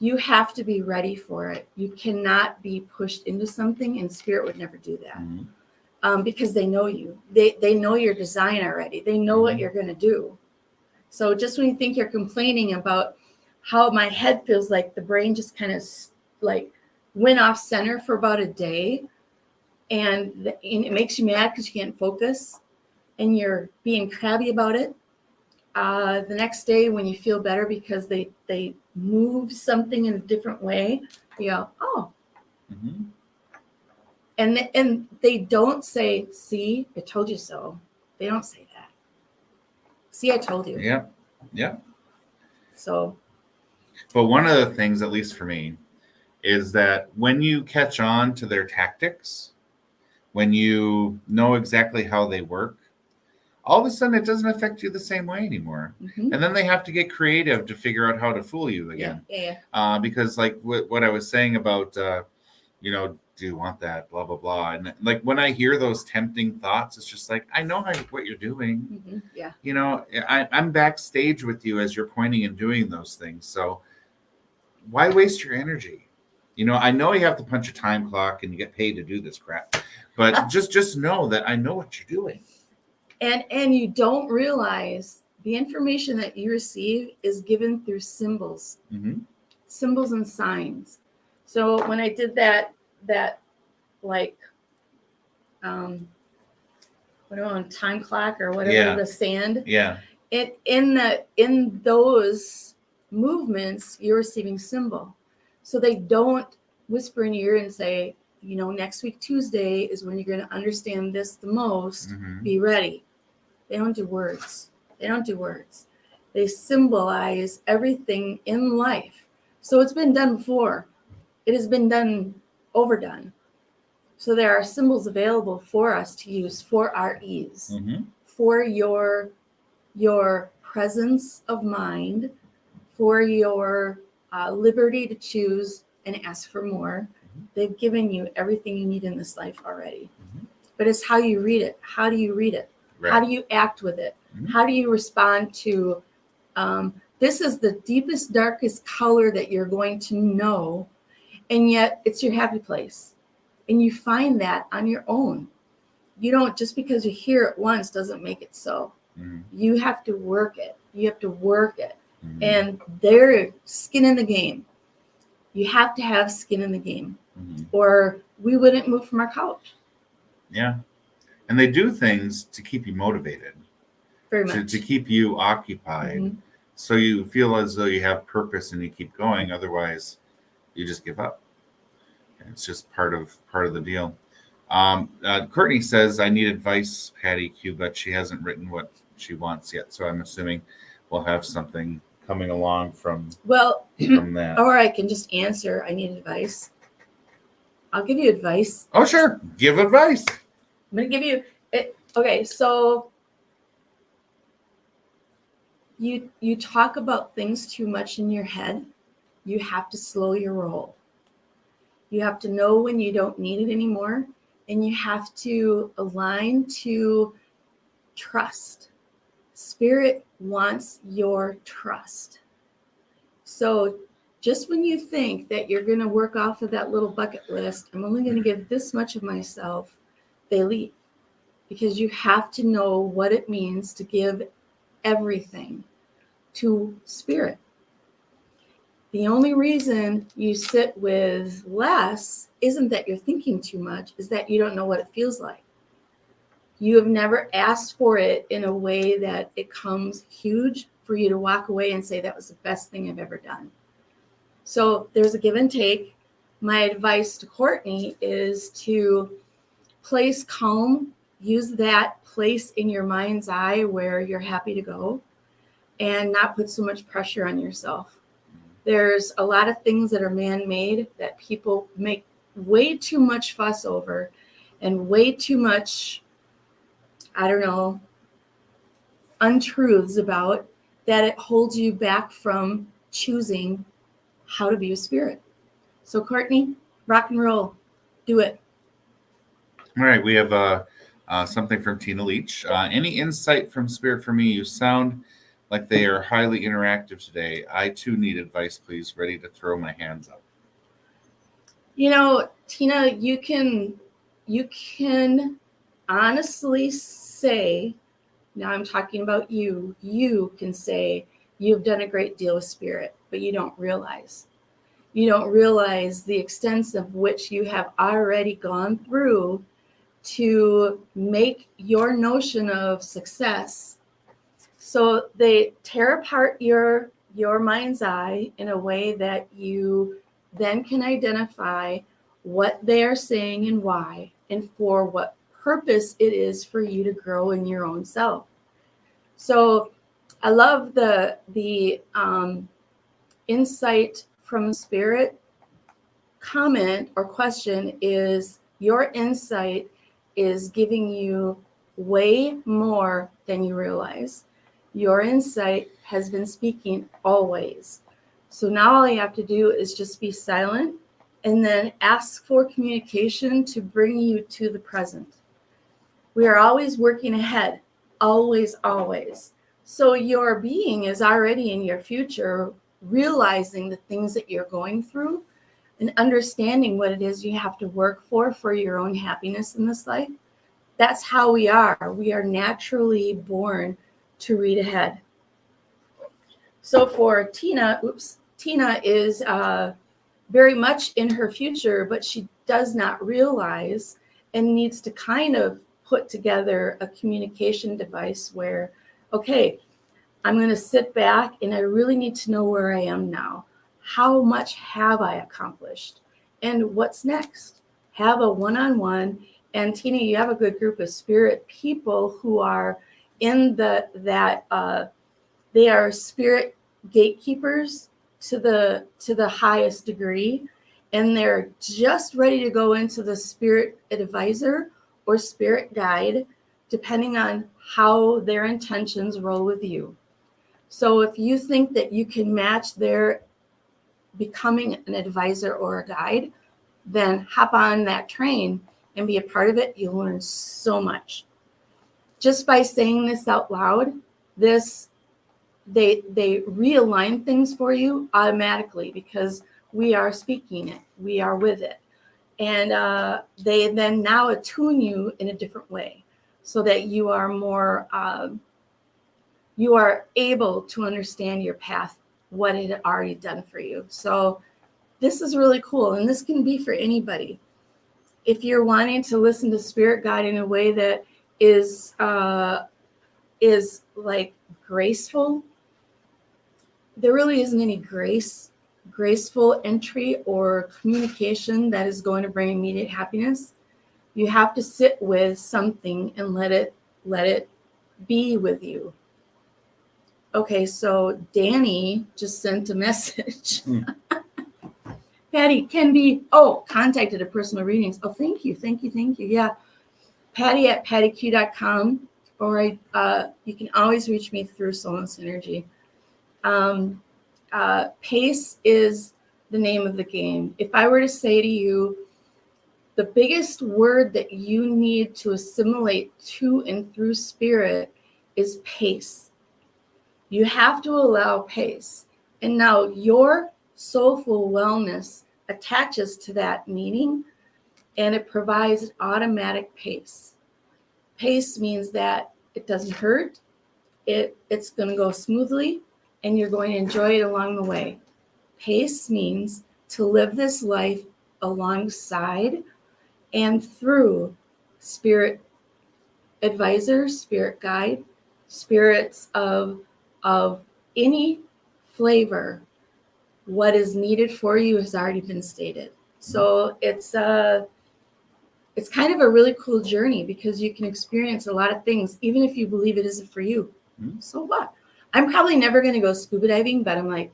you have to be ready for it. You cannot be pushed into something, and Spirit would never do that. Because they know you. They know your design already. They know what you're going to do. So just when you think you're complaining about how my head feels like the brain just kind of like went off center for about a day, and it makes you mad because you can't focus and you're being crabby about it. The next day when you feel better because they move something in a different way, you go, oh. And they don't say, see, I told you so. They don't say that. See, I told you. Yeah. So. But one of the things, at least for me, is that when you catch on to their tactics, when you know exactly how they work, all of a sudden it doesn't affect you the same way anymore. And then they have to get creative to figure out how to fool you again. Yeah. Because like what I was saying about, do you want that, blah, blah, blah. And like when I hear those tempting thoughts, it's just like, I know what you're doing. Yeah. I'm backstage with you as you're pointing and doing those things. So why waste your energy? I know you have to punch a time clock and you get paid to do this crap, but just know that I know what you're doing. And you don't realize the information that you receive is given through symbols, symbols and signs. So when I did that like, time clock or whatever, the sand. Yeah. In those movements, you're receiving symbol. So they don't whisper in your ear and say, next week, Tuesday is when you're going to understand this the most. Be ready. They don't do words. They symbolize everything in life. So it's been done before. It has been done, overdone. So there are symbols available for us to use for our ease, for your presence of mind, for your liberty to choose and ask for more. They've given you everything you need in this life already. But it's how you read it. How do you read it? Right. How do you act with it? How do you respond to, this is the deepest, darkest color that you're going to know, and yet it's your happy place. And you find that on your own. You don't, just because you hear it once doesn't make it so. You have to work it. And they're skin in the game. You have to have skin in the game, or we wouldn't move from our couch. Yeah. And they do things to keep you motivated. Very much. To keep you occupied. So you feel as though you have purpose and you keep going. Otherwise, you just give up. And it's just part of the deal. Courtney says, I need advice, Patty Q, but she hasn't written what she wants yet. So I'm assuming we'll have something coming along from that. Or I can just answer, I need advice. I'll give you advice. Oh, sure. Give advice. I'm going to give you it. Okay, so you talk about things too much in your head. You have to slow your roll. You have to know when you don't need it anymore, and you have to align to trust. Spirit wants your trust. So just when you think that you're going to work off of that little bucket list, I'm only going to give this much of myself, they leave. Because you have to know what it means to give everything to Spirit. The only reason you sit with less isn't that you're thinking too much, is that you don't know what it feels like. You have never asked for it in a way that it comes huge for you to walk away and say, that was the best thing I've ever done. So there's a give and take. My advice to Courtney is to place calm, use that place in your mind's eye where you're happy to go, and not put so much pressure on yourself. There's a lot of things that are man-made that people make way too much fuss over and way too much, I don't know, untruths about, that it holds you back from choosing how to be a spirit. So Courtney, rock and roll, do it. All right, we have something from Tina Leach. Any insight from Spirit for me? You sound like they are highly interactive today. I too need advice, please. Ready to throw my hands up. You know, Tina, you can honestly say, now I'm talking about you can say you've done a great deal with Spirit, but you don't realize. You don't realize the extent of which you have already gone through to make your notion of success. So they tear apart your mind's eye in a way that you then can identify what they are saying and why, and for what purpose it is for you to grow in your own self. So I love the insight from Spirit. Comment or question is, your insight is giving you way more than you realize. Your insight has been speaking always. So now all you have to do is just be silent and then ask for communication to bring you to the present. We are always working ahead, always, always. So your being is already in your future, realizing the things that you're going through and understanding what it is you have to work for your own happiness in this life. That's how we are. We are naturally born to read ahead. So for Tina, Tina is very much in her future, but she does not realize and needs to kind of put together a communication device where, okay, I'm going to sit back and I really need to know where I am now. How much have I accomplished? And what's next? Have a one-on-one. And Tina, you have a good group of spirit people who are in they are spirit gatekeepers to the highest degree, and they're just ready to go into the spirit advisor or spirit guide, depending on how their intentions roll with you. So if you think that you can match their becoming an advisor or a guide, then hop on that train and be a part of it. You'll learn so much. Just by saying this out loud, they realign things for you automatically because we are speaking it, we are with it. And they then now attune you in a different way so that you are more, you are able to understand your path, what it had already done for you. So this is really cool. And this can be for anybody. If you're wanting to listen to spirit guide in a way that is like graceful, there really isn't any graceful entry or communication that is going to bring immediate happiness. You have to sit with something and let it be with you. Okay, so Danny just sent a message. Patty can be, contacted at personal readings. Oh, thank you. Yeah. Patty at pattyq.com, or you can always reach me through Soul and Synergy. Pace is the name of the game. If I were to say to you, the biggest word that you need to assimilate to and through spirit is pace. You have to allow pace. And now your soulful wellness attaches to that meaning, and it provides an automatic pace. Pace means that it doesn't hurt. It's going to go smoothly, and you're going to enjoy it along the way. Pace means to live this life alongside and through spirit advisors, spirit guide, spirits of any flavor. What is needed for you has already been stated. So it's kind of a really cool journey because you can experience a lot of things, even if you believe it isn't for you. So what? I'm probably never going to go scuba diving, but I'm like,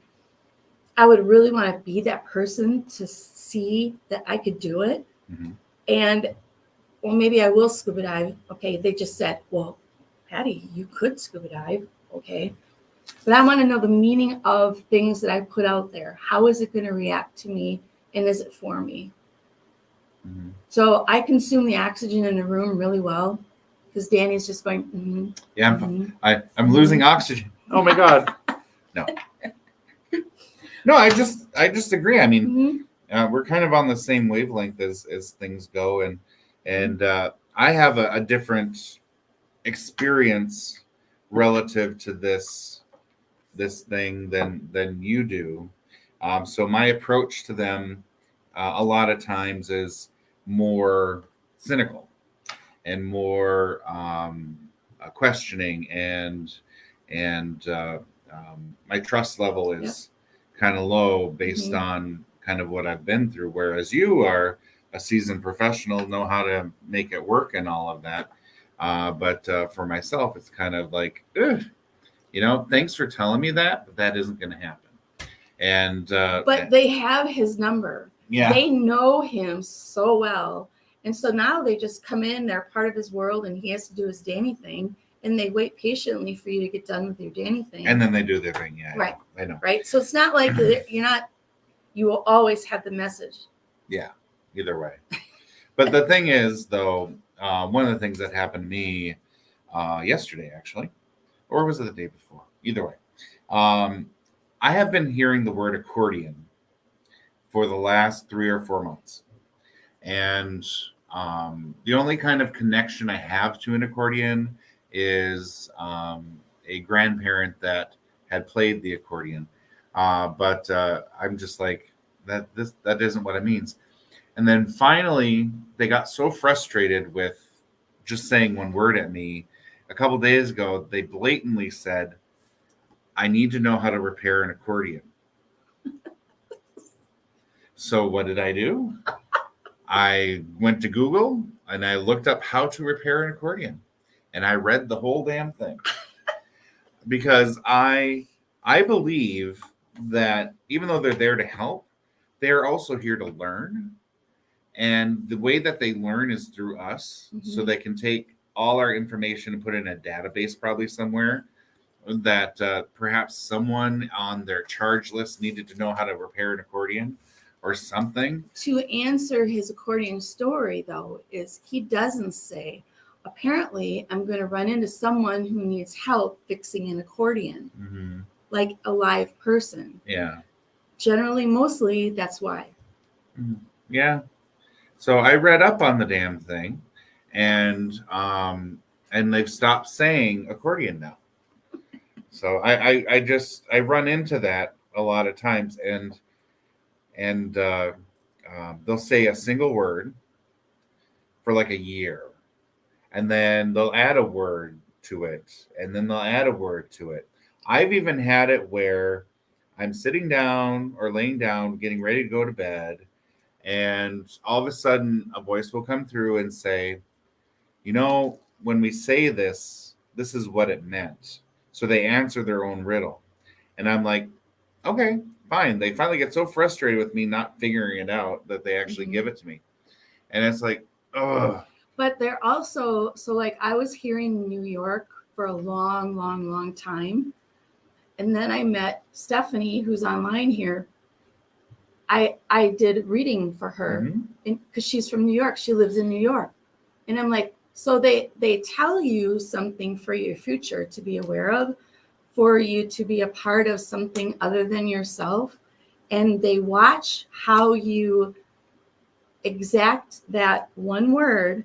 I would really want to be that person to see that I could do it. Mhm. And, well, maybe I will scuba dive. Okay. They just said, well, Patty, you could scuba dive. Okay. But I want to know the meaning of things that I put out there. How is it going to react to me? And is it for me? Mhm. So I consume the oxygen in the room really well because Danny's just going, Yeah, mhm. I'm losing oxygen. Oh my God. No. No, I just agree. I mean, Mhm. we're kind of on the same wavelength as things go, and I have a different experience relative to this thing than you do. So my approach to them a lot of times is more cynical and more questioning, and my trust level is kind of low based Mhm. on kind of what I've been through. Whereas you are a seasoned professional, know how to make it work and all of that. But for myself, it's kind of like, ugh, thanks for telling me that, but that isn't going to happen. And But they have his number. yeah, They know him so well. And so now they just come in, they're part of his world, and he has to do his Danny thing. And they wait patiently for you to get done with your Danny thing. and then they do their thing. Yeah, Right. I know. Right. So it's not like you will always have the message. Yeah, either way. But the thing is, though, one of the things that happened to me yesterday, actually, or was it the day before? Either way, I have been hearing the word accordion for the last 3 or 4 months. And the only kind of connection I have to an accordion is a grandparent that had played the accordion. But I'm just like, that isn't what it means. And then finally, they got so frustrated with just saying one word at me. A couple days ago, they blatantly said, I need to know how to repair an accordion. So what did I do? I went to Google and I looked up how to repair an accordion, and I read the whole damn thing because I believe that even though they're there to help, they're also here to learn. And the way that they learn is through us. So they can take all our information and put it in a database probably somewhere that perhaps someone on their charge list needed to know how to repair an accordion or something. To answer his accordion story, though, is he doesn't say, apparently, I'm going to run into someone who needs help fixing an accordion, like a live person. Yeah. Generally, mostly, that's why. Yeah. So I read up on the damn thing, and they've stopped saying accordion now. So I run into that a lot of times, and they'll say a single word for like a year, and then they'll add a word to it, and then they'll add a word to it. I've even had it where I'm sitting down or laying down, getting ready to go to bed, and all of a sudden a voice will come through and say, when we say this, this is what it meant. So they answer their own riddle. And I'm like, okay, fine. They finally get so frustrated with me not figuring it out that they actually give it to me. And it's like, ugh. But they're also, so like I was here in New York for a long, long, long time. And then I met Stephanie, who's online here. I did reading for her because she's from New York. She lives in New York. And I'm like, so they tell you something for your future to be aware of, for you to be a part of something other than yourself. And they watch how you exact that one word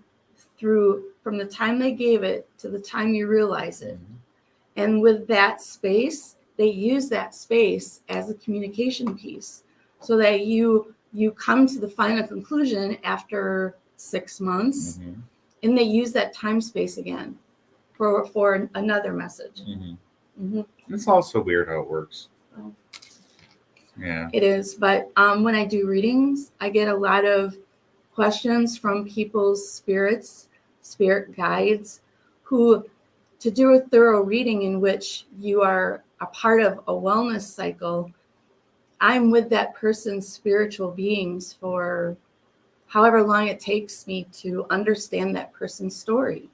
from the time they gave it to the time you realize it. And with that space, they use that space as a communication piece so that you come to the final conclusion after 6 months. And they use that time space again for another message. It's also weird how it works. Yeah, it is. But when I do readings, I get a lot of questions from people's spirit guides, who, to do a thorough reading in which you are a part of a wellness cycle, I'm with that person's spiritual beings for however long it takes me to understand that person's story.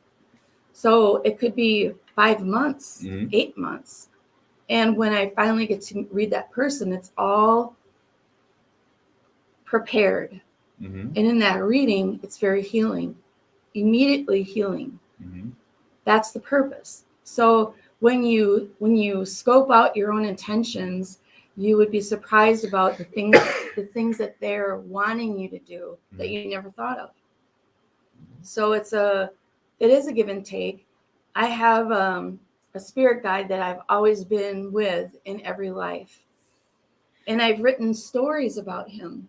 So it could be 5 months, 8 months. And when I finally get to read that person, it's all prepared. And in that reading, it's very healing, immediately healing. That's the purpose. So when you scope out your own intentions, you would be surprised about the things that they're wanting you to do that you never thought of. So it is a give and take. I have a spirit guide that I've always been with in every life, and I've written stories about him.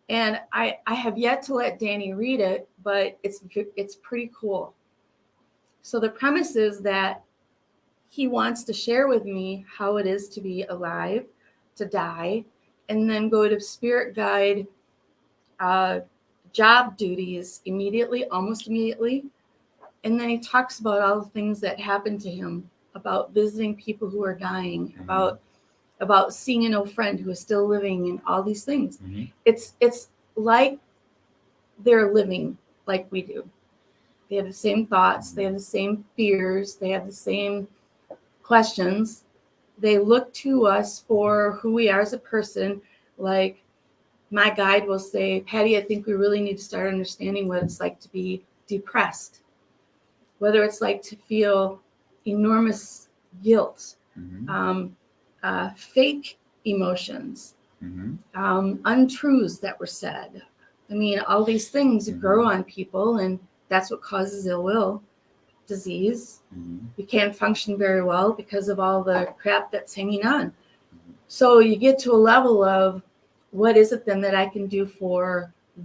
And I have yet to let Danny read it, but it's pretty cool. So the premise is that he wants to share with me how it is to be alive, to die, and then go to spirit guide job duties almost immediately. And then he talks about all the things that happened to him, about visiting people who are dying, about seeing an old friend who is still living, and all these things. It's like they're living like we do. They have the same thoughts, they have the same fears, they have the same questions. They look to us for who we are as a person. Like my guide will say, Patty, I think we really need to start understanding what it's like to be depressed, whether it's like to feel enormous guilt, fake emotions, untruths that were said. I mean, all these things grow on people, and that's what causes ill will, disease. You can't function very well because of all the crap that's hanging on. So you get to a level of, what is it then that I can do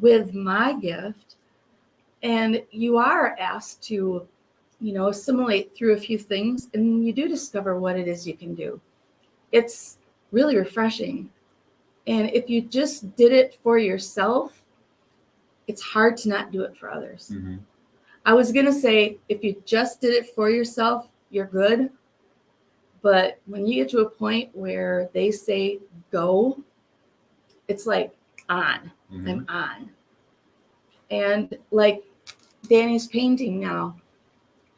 with my gift? And you are asked to, assimilate through a few things, and you do discover what it is you can do. It's really refreshing. And if you just did it for yourself, it's hard to not do it for others. I was going to say, if you just did it for yourself, you're good. But when you get to a point where they say go, it's like on. I'm on. And like Danny's painting now,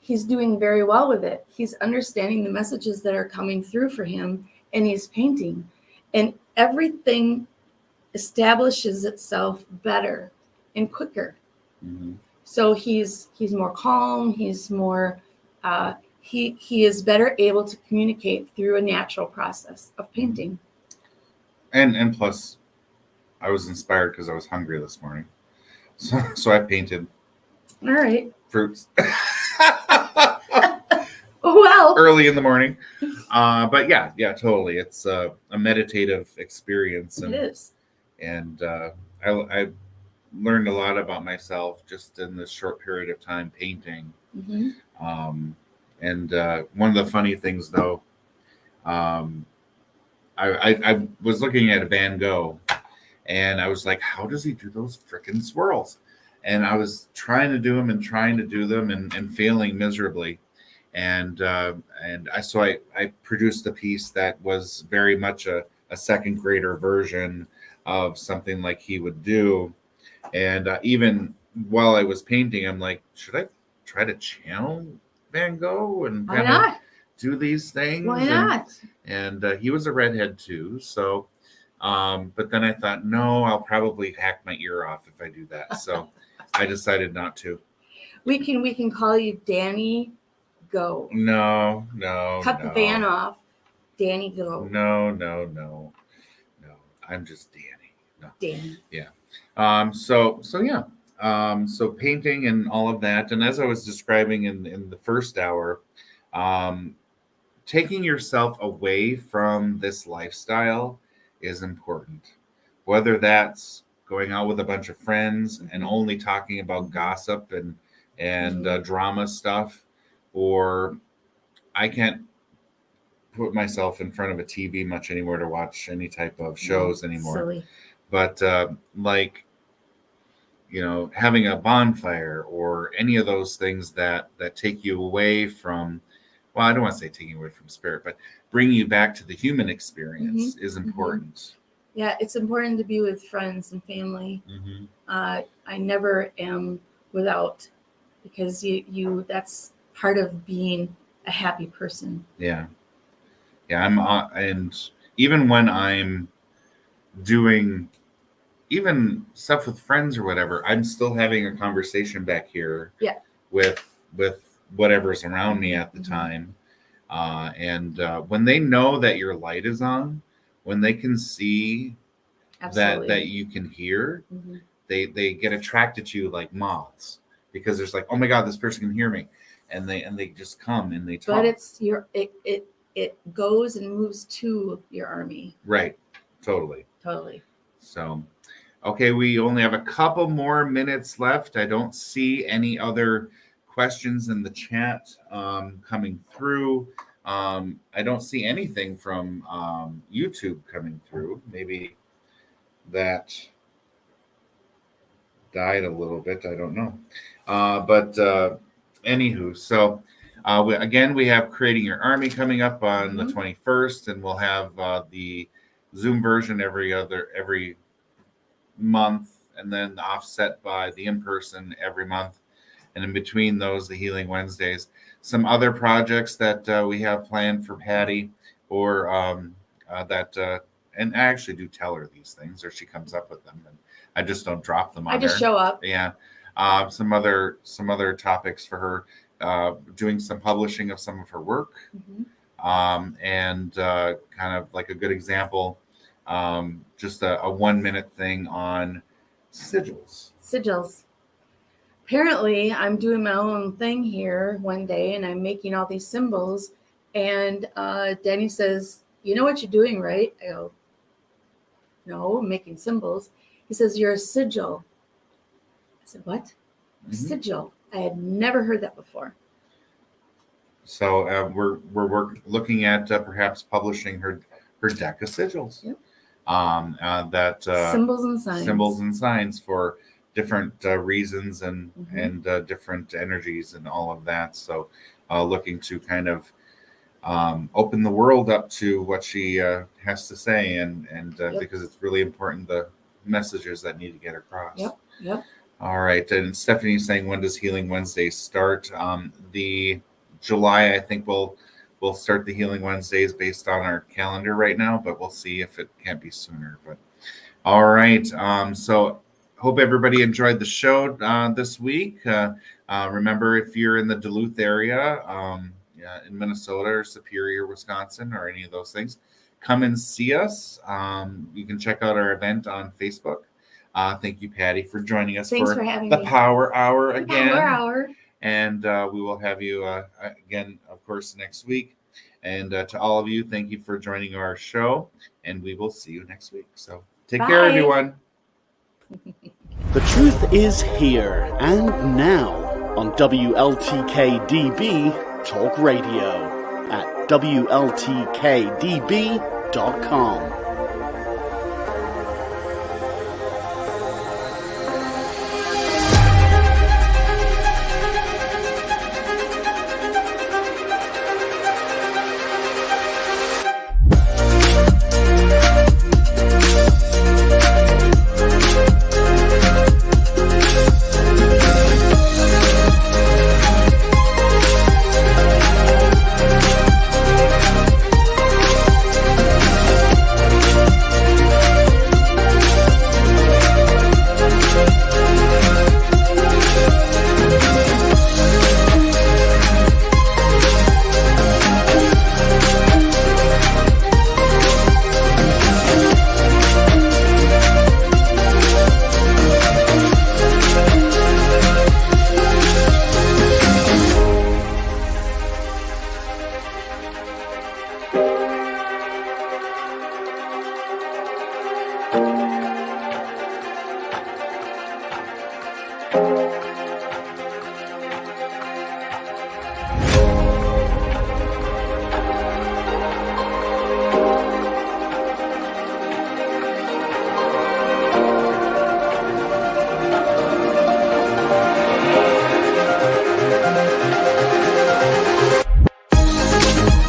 he's doing very well with it. He's understanding the messages that are coming through for him, and he's painting. And everything establishes itself better and quicker. So he's more calm. He's more he is better able to communicate through a natural process of painting. And plus, I was inspired because I was hungry this morning, so I painted. All right. Fruits. Well, early in the morning, but yeah, totally. It's a meditative experience, and it is. And I learned a lot about myself just in this short period of time painting. And one of the funny things, though, I was looking at a Van Gogh, and I was like, how does he do those freaking swirls? And I was trying to do them and failing miserably. And I produced a piece that was very much a second grader version of something like he would do. And even while I was painting, I'm like, should I try to channel Van Gogh and kind of do these things? Why not? And he was a redhead too. So, but then I thought, no, I'll probably hack my ear off if I do that. So I decided not to. We can call you Danny Go. No. Cut the Van off. Danny Go. No. I'm just Danny. No. Danny. Yeah. So painting and all of that. And as I was describing in the first hour, taking yourself away from this lifestyle is important. Whether that's going out with a bunch of friends and only talking about gossip and drama stuff, or I can't put myself in front of a TV much anymore to watch any type of shows anymore. Silly. But having a bonfire or any of those things that take you away from, well, I don't want to say taking away from spirit, but bringing you back to the human experience is important. Yeah, it's important to be with friends and family. Mm-hmm. I never am without, because you that's part of being a happy person. Yeah. I'm and even when I'm doing even stuff with friends or whatever, I'm still having a conversation back here. Yeah. With whatever's around me at the Mhm. time, and when they know that your light is on, when they can see Absolutely. that you can hear, Mhm. they get attracted to you like moths, because there's like, oh my god, this person can hear me, and they just come and they talk. But it's it goes and moves to your army. Right. Totally. So, okay, we only have a couple more minutes left. I don't see any other questions in the chat coming through. I don't see anything from YouTube coming through. Maybe that died a little bit. I don't know. But anywho, so again, we have Creating Your Army coming up on the 21st, and we'll have the Zoom version every month, and then offset by the in-person every month, and in between those, the Healing Wednesdays. Some other projects that we have planned for Patty, or and I actually do tell her these things, or she comes up with them, and I just don't drop them on I just her. show up. Yeah. Some other topics for her, doing some publishing of some of her work, and kind of like a good example, just a 1 minute thing on sigils. Apparently, I'm doing my own thing here one day, and I'm making all these symbols. And Danny says, "You know what you're doing, right?" I go, "No, I'm making symbols." He says, "You're a sigil." I said, "What?" Sigil. I had never heard that before. So we're looking at perhaps publishing her deck of sigils. Yep. That symbols and signs for different reasons and different energies and all of that. So looking to kind of open the world up to what she has to say, and because it's really important, the messages that need to get across. Yep. All right. And Stephanie's saying, when does Healing Wednesday start? The July, I think we'll start the Healing Wednesdays based on our calendar right now, but we'll see if it can't be sooner. But all right. So hope everybody enjoyed the show this week. Remember, if you're in the Duluth area, in Minnesota or Superior, Wisconsin, or any of those things, come and see us. You can check out our event on Facebook. Thank you, Patty, for joining us for having the me. Power Hour again. Power Hour. And we will have you again, of course, next week. And to all of you, thank you for joining our show. And we will see you next week. So take care, everyone. The truth is here and now on WLTK-DB Talk Radio at WLTK-DB.com.